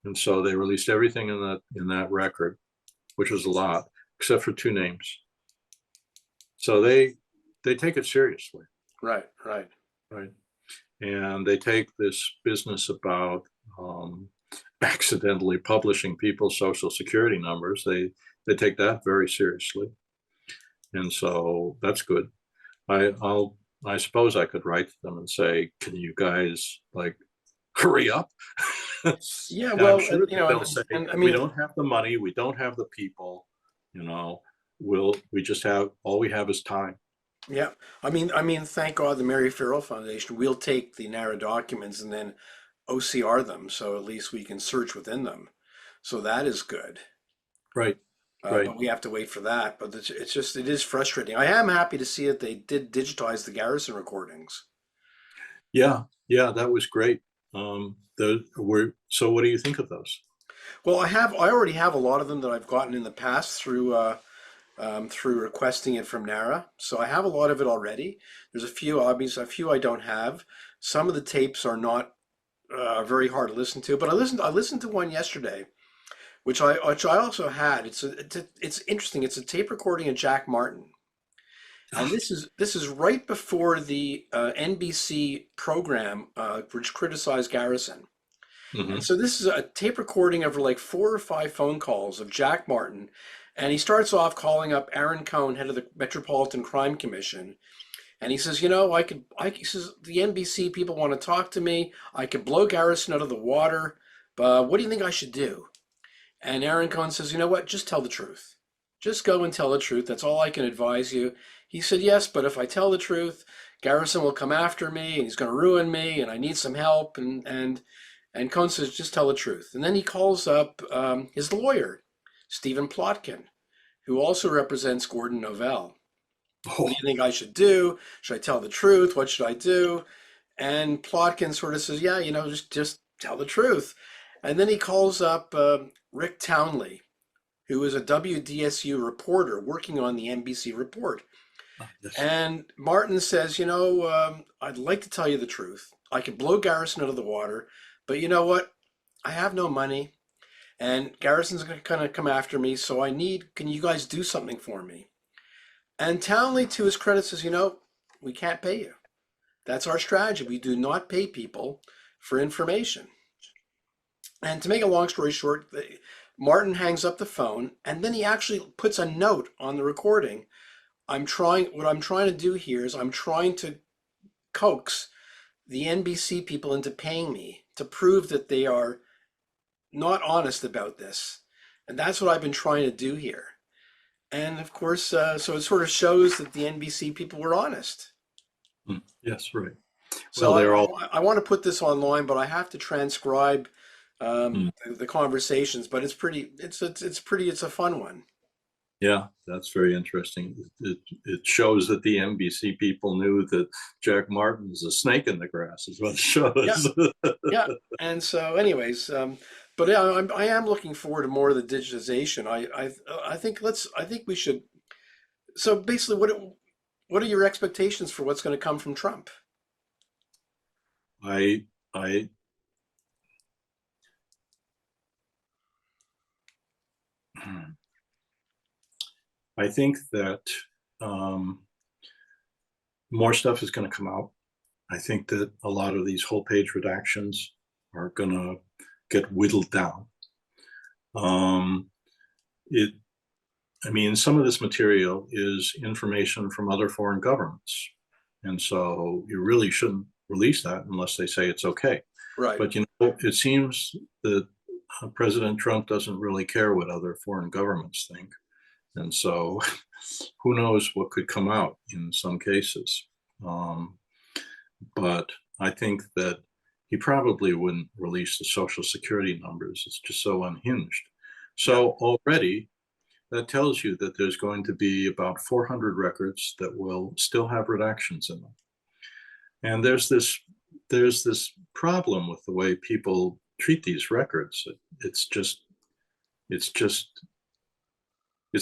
And so they released everything in that record, which was a lot, except for 2 names. So they take it seriously. Right. And they take this business about accidentally publishing people's social security numbers. They take that very seriously. And so that's good. I suppose I could write to them and say, can you guys hurry up? Yeah, And well, I'm sure they'll say, we don't have the money, we don't have the people, all we have is time. Yeah, I mean, thank God the Mary Farrell Foundation will take the NARA documents and then OCR them, so at least we can search within them. So that is good. Right. But we have to wait for that. But it is frustrating. I am happy to see that they did digitize the Garrison recordings. Yeah, that was great. So what do you think of those? Well, I already have a lot of them that I've gotten in the past through requesting it from NARA. So I have a lot of it already. There's a few I don't have. Some of the tapes are not very hard to listen to, but I listened to one yesterday, which I also had. It's interesting. It's a tape recording of Jack Martin, and this is right before the NBC program which criticized Garrison. Mm-hmm. And so this is a tape recording of like 4 or 5 phone calls of Jack Martin. And he starts off calling up Aaron Cohn, head of the Metropolitan Crime Commission. And he says, he says, the NBC people want to talk to me. I could blow Garrison out of the water. But what do you think I should do? And Aaron Cohn says, you know what? Just tell the truth. Just go and tell the truth. That's all I can advise you. He said, yes, but if I tell the truth, Garrison will come after me and he's going to ruin me and I need some help. And Cohn says, just tell the truth. And then he calls up his lawyer, Stephen Plotkin, who also represents Gordon Novell. What do you think I should do? Should I tell the truth? What should I do? And Plotkin sort of says, yeah, just tell the truth. And then he calls up Rick Townley, who is a WDSU reporter working on the NBC report. And Martin says, I'd like to tell you the truth. I could blow Garrison out of the water, but you know what? I have no money. And Garrison's going to kind of come after me, so can you guys do something for me? And Townley, to his credit, says, we can't pay you. That's our strategy. We do not pay people for information. And to make a long story short, Martin hangs up the phone, and then he actually puts a note on the recording what I'm trying to do here is I'm trying to coax the NBC people into paying me to prove that they are not honest about this. And that's what I've been trying to do here. And of course, so it sort of shows that the NBC people were honest. Yes, right. So Well, they're all. I want to put this online, but I have to transcribe Mm, the conversations. But it's a fun one. yeah, that's very interesting. It shows that the NBC people knew that Jack Martin is a snake in the grass, is what it shows. Yeah. And so, anyways, but yeah, I am looking forward to more of the digitization. I think we should. So basically, what are your expectations for what's going to come from Trump? I I I think that um, more stuff is going to come out. I think that a lot of these whole page redactions are going to get whittled down. Um, it, I mean, some of this material is information from other foreign governments, and so you really shouldn't release that unless they say it's okay. Right. But it seems that President Trump doesn't really care what other foreign governments think, and so who knows what could come out in some cases. But I think that he probably wouldn't release the social security numbers. It's just so unhinged. So already that tells you that there's going to be about 400 records that will still have redactions in them. And there's this problem with the way people treat these records. It's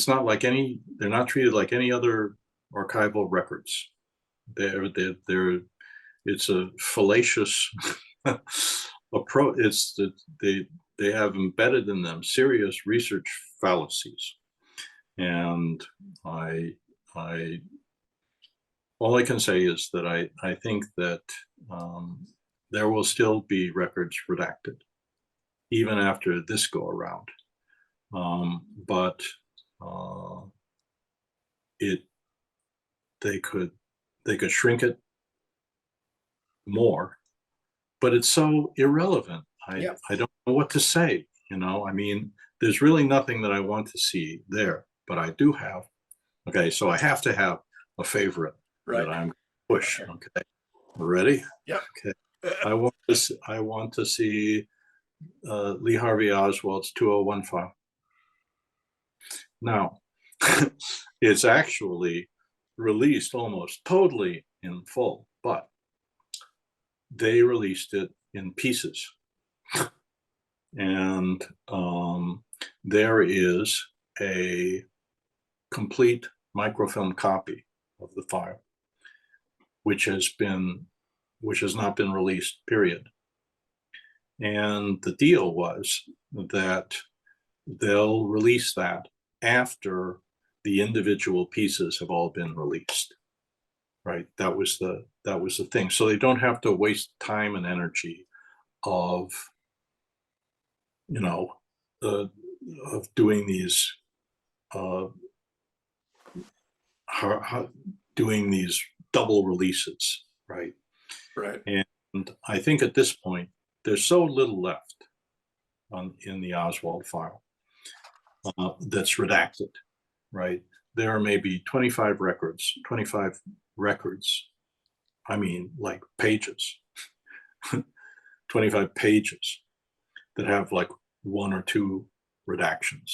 not like they're not treated like any other archival records. It's a fallacious approach. They have embedded in them serious research fallacies, and all I can say is that I think that there will still be records redacted even after this go around, but they could shrink it more, but it's so irrelevant. Yeah. I don't know what to say. I mean, there's really nothing that I want to see there, but I do have. Okay, so I have to have a favorite Right. that I'm push. Okay, ready? Yeah. Okay, I want to see Lee Harvey Oswald's 201 file. Now, it's actually released almost totally in full, but they released it in pieces. And there is a complete microfilm copy of the file, which has not been released, period. And the deal was that they'll release that after the individual pieces have all been released. Right? That was the thing. So they don't have to waste time and energy of doing these doing these double releases, right? Right. And I think at this point there's so little left in the Oswald file that's redacted, right? There are maybe 25 records, I mean, like pages, 25 pages that have like one or two redactions,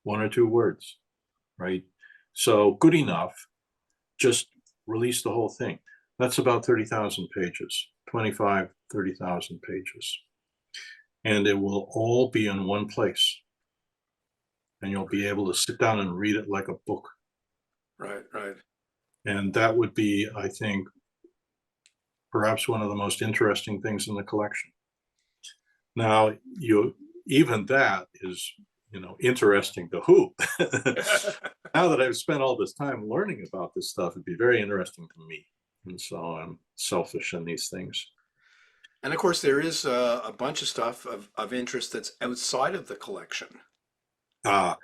one or two words, right? So good enough, just release the whole thing. That's about 30,000 pages, 30,000 pages. And it will all be in one place. And you'll be able to sit down and read it like a book. Right. And that would be, I think, perhaps one of the most interesting things in the collection. Now, even that is, interesting to who? Now that I've spent all this time learning about this stuff, it'd be very interesting to me. And so I'm selfish in these things. And of course, there is a bunch of stuff of interest that's outside of the collection. Now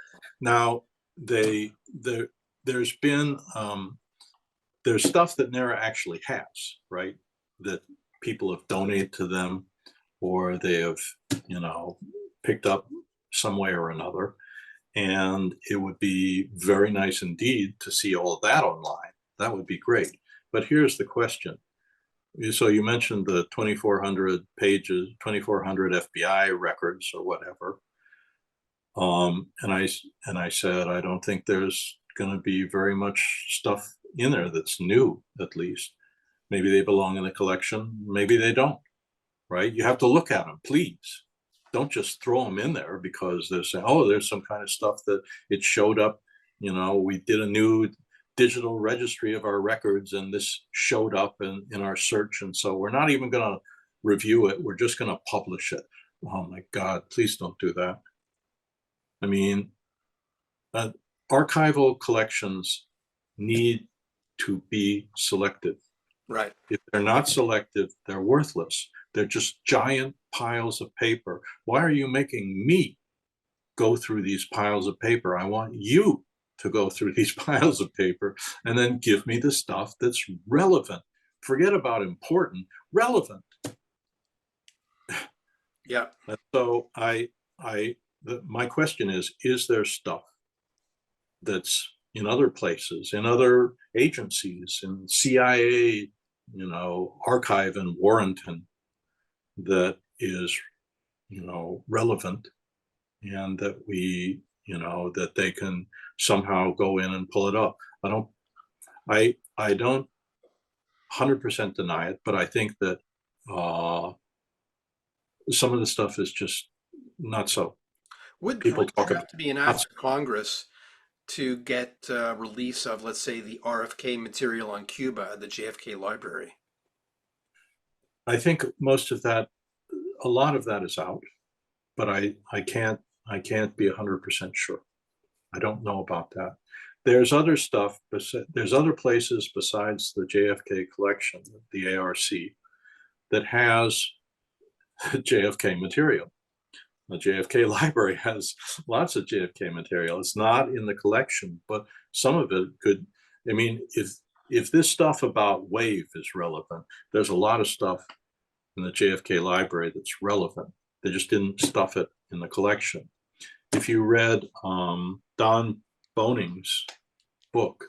there's been there's stuff that NARA actually has, right? That people have donated to them, or they have, picked up some way or another. And it would be very nice indeed to see all of that online. That would be great. But here's the question. So you mentioned the 2,400 pages, 2,400 FBI records or whatever. And I said, I don't think there's going to be very much stuff in there that's new, at least. Maybe they belong in the collection. Maybe they don't, right? You have to look at them, please. Don't just throw them in there because they're saying, oh, there's some kind of stuff that it showed up. We did a new digital registry of our records and this showed up in our search. And so we're not even going to review it. We're just going to publish it. Oh my God, please don't do that. I mean, archival collections need to be selective. Right. If they're not selective, they're worthless. They're just giant piles of paper. Why are you making me go through these piles of paper? I want you to go through these piles of paper and then give me the stuff that's relevant. Forget about important, relevant. Yeah. And so my question is there stuff that's in other places, in other agencies, in CIA, archive in Warrenton, that is, relevant, and that we, that they can somehow go in and pull it up. I don't 100% deny it, but I think that some of the stuff is just not so. Would People there talk have to be an act of Congress to get release of, let's say, the RFK material on Cuba at the JFK Library? I think most of that, a lot of that is out, but I can't be 100% sure. I don't know about that. There's other stuff, there's other places besides the JFK collection, the ARC, that has JFK material. The JFK library has lots of JFK material. It's not in the collection, but some of it could, I mean, if this stuff about WAVE is relevant, there's a lot of stuff in the JFK library that's relevant. They just didn't stuff it in the collection. If you read Don Boning's book,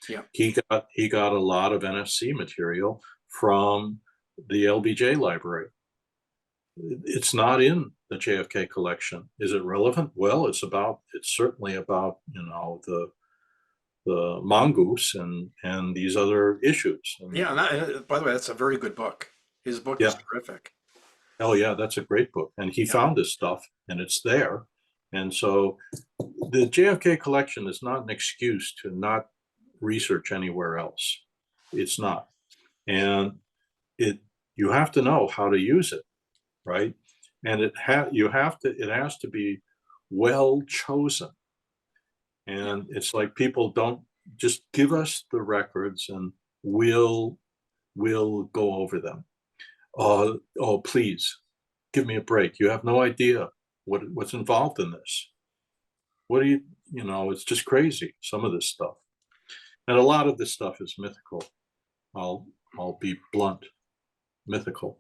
yeah, he got a lot of NFC material from the LBJ library. It's not in the JFK collection. Is it relevant? Well, it's certainly about, the mongoose and these other issues. Yeah, and by the way, that's a very good book. His book is terrific. Oh yeah, that's a great book. And he found this stuff and it's there. And so the JFK collection is not an excuse to not research anywhere else. It's not. And you have to know how to use it, right? And it has to be well chosen. And it's like, people don't just give us the records and we'll go over them. Oh, please give me a break. You have no idea what's involved in this. What do it's just crazy, some of this stuff. And a lot of this stuff is mythical. I'll be blunt, mythical.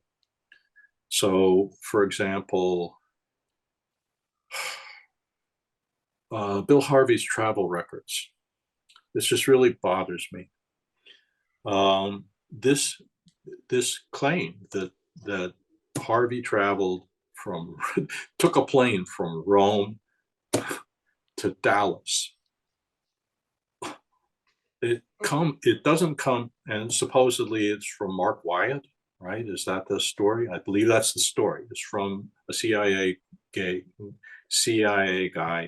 So, for example, Bill Harvey's travel records. This just really bothers me. This claim that Harvey traveled took a plane from Rome to Dallas. It doesn't come, and supposedly it's from Mark Wyatt, right? Is that the story? I believe that's the story. It's from a CIA guy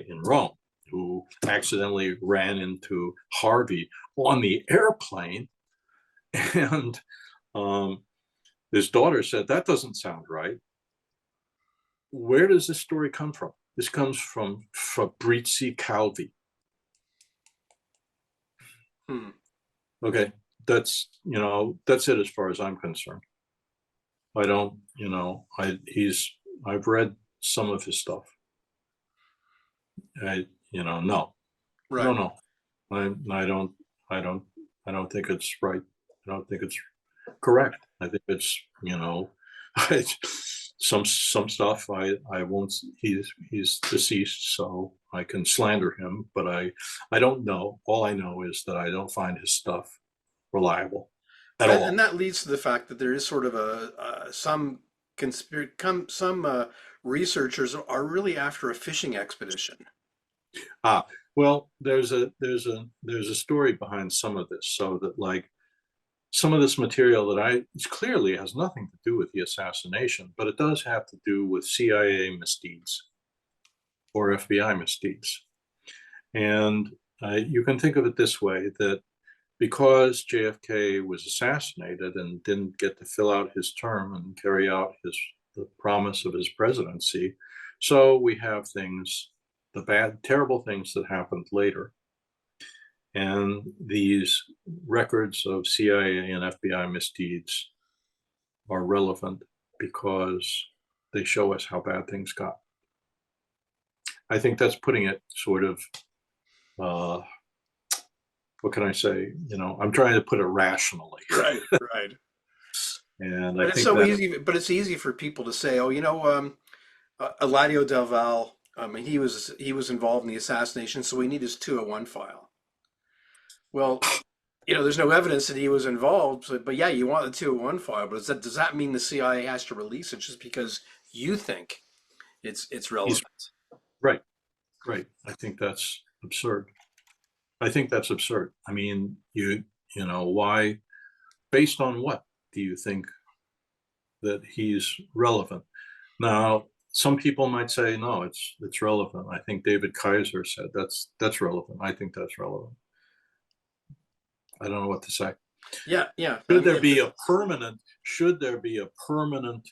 in Rome who accidentally ran into Harvey on the airplane, and his daughter said, that doesn't sound right. Where does this story come from? This comes from Fabrizio Calvi. Okay, that's it as far as I'm concerned. I don't, I've read some of his stuff. No. Right. No. I don't, I don't, I don't think it's right. I don't think it's correct. I think it's, some stuff I won't. He's deceased, so I can slander him, but I don't know. All I know is that I don't find his stuff reliable at all. And that leads to the fact that there is sort of some researchers are really after a fishing expedition. Well, there's a story behind some of this, so that like some of this material that it clearly has nothing to do with the assassination, but it does have to do with CIA misdeeds or FBI misdeeds. And you can think of it this way, that because JFK was assassinated and didn't get to fill out his term and carry out the promise of his presidency, so we have things, the bad, terrible things that happened later. And these records of CIA and FBI misdeeds are relevant because they show us how bad things got. I think that's putting it sort of, what can I say? I'm trying to put it rationally. Right, right. And but I it's think so easy. But it's easy for people to say, "Oh, Eladio Del Val. He was involved in the assassination, so we need his 201 file." Well, there's no evidence that he was involved. But yeah, you want the 201 file. But does that mean the CIA has to release it just because you think it's relevant? Right. I think that's absurd. I mean, why? Based on what do you think that he's relevant? Now, some people might say, no, it's relevant. I think David Kaiser said that's relevant. I think that's relevant. I don't know what to say. Yeah. Should there be a permanent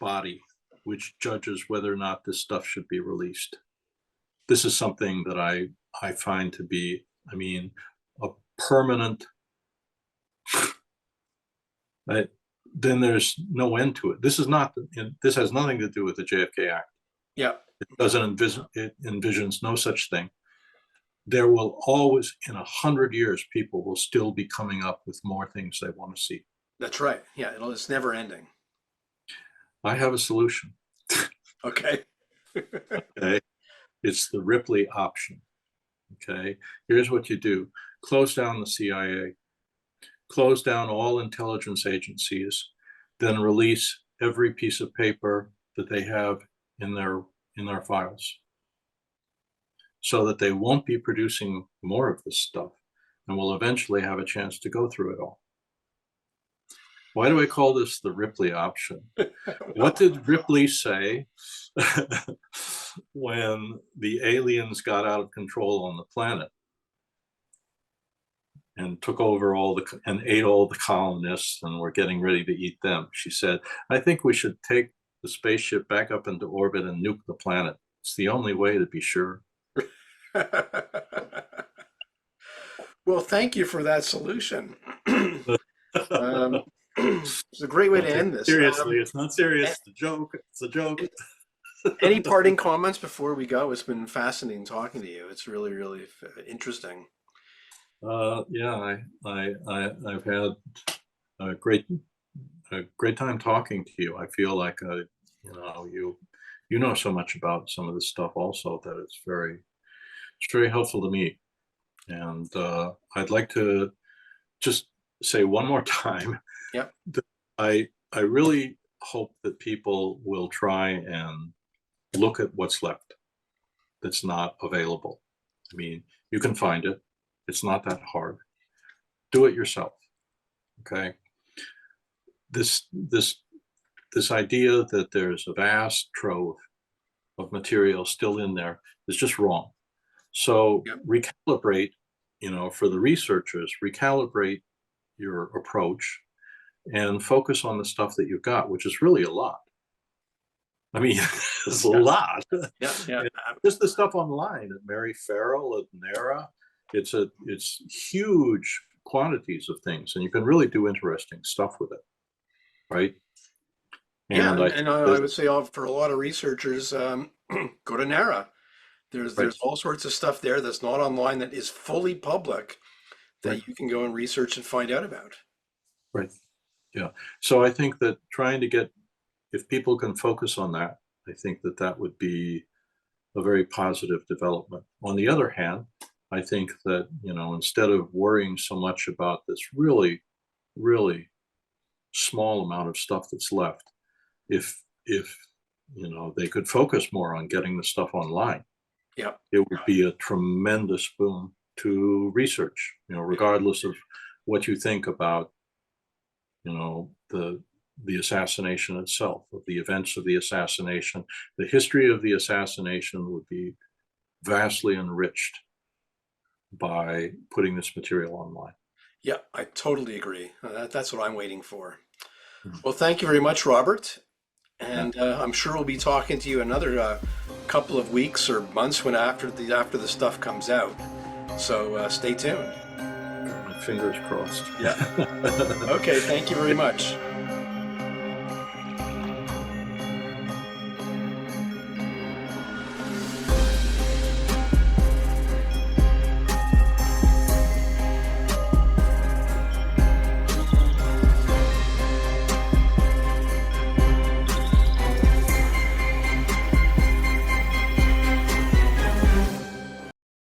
body which judges whether or not this stuff should be released? This is something that I find to be, a permanent. Then there's no end to it. This has nothing to do with the JFK Act. Yeah. It envisions no such thing. There will always, in 100 years, people will still be coming up with more things they want to see. That's right. Yeah, it's never ending. I have a solution. Okay. Okay. It's the Ripley option. Okay. Here's what you do. Close down the CIA. Close down all intelligence agencies, then release every piece of paper that they have in their files, so that they won't be producing more of this stuff and will eventually have a chance to go through it all. Why do I call this the Ripley option? What did Ripley say when the aliens got out of control on the planet and took over and ate all the colonists and were getting ready to eat them? She said, I think we should take the spaceship back up into orbit and nuke the planet. It's the only way to be sure. Well, thank you for that solution. It's a great way to end this. Seriously, it's not serious. It's a joke. It's a joke. Any parting comments before we go? It's been fascinating talking to you. It's really, really interesting. Yeah, I've had a great time talking to you. I feel like you know so much about some of this stuff also that it's very helpful to me. And I'd like to just say one more time. Yep. That I really hope that people will try and look at what's left that's not available. I mean, you can find it. It's not that hard. Do it yourself. Okay. This idea that there's a vast trove of material still in there is just wrong. So Yep. Recalibrate, for the researchers, recalibrate your approach and focus on the stuff that you've got, which is really a lot. I mean, it's a lot. Yeah. Just the stuff online at Mary Farrell, at NARA, it's huge quantities of things, and you can really do interesting stuff with it, right? And I would say for a lot of researchers, go to NARA. There's all sorts of stuff there that's not online that is fully public that you can go and research and find out about. Right. Yeah. So I think that trying to get, if people can focus on that, I think that that would be a very positive development. On the other hand, I think that, instead of worrying so much about this really, really small amount of stuff that's left, if they could focus more on getting the stuff online, Yeah. it would be a tremendous boon to research, regardless of what you think about, the assassination itself, of the events of the assassination. The history of the assassination would be vastly enriched by putting this material online. Yeah, I totally agree. That's what I'm waiting for. Well, thank you very much, Robert. And I'm sure we'll be talking to you another couple of weeks or months after the stuff comes out. So stay tuned. Fingers crossed. Yeah. Okay, thank you very much.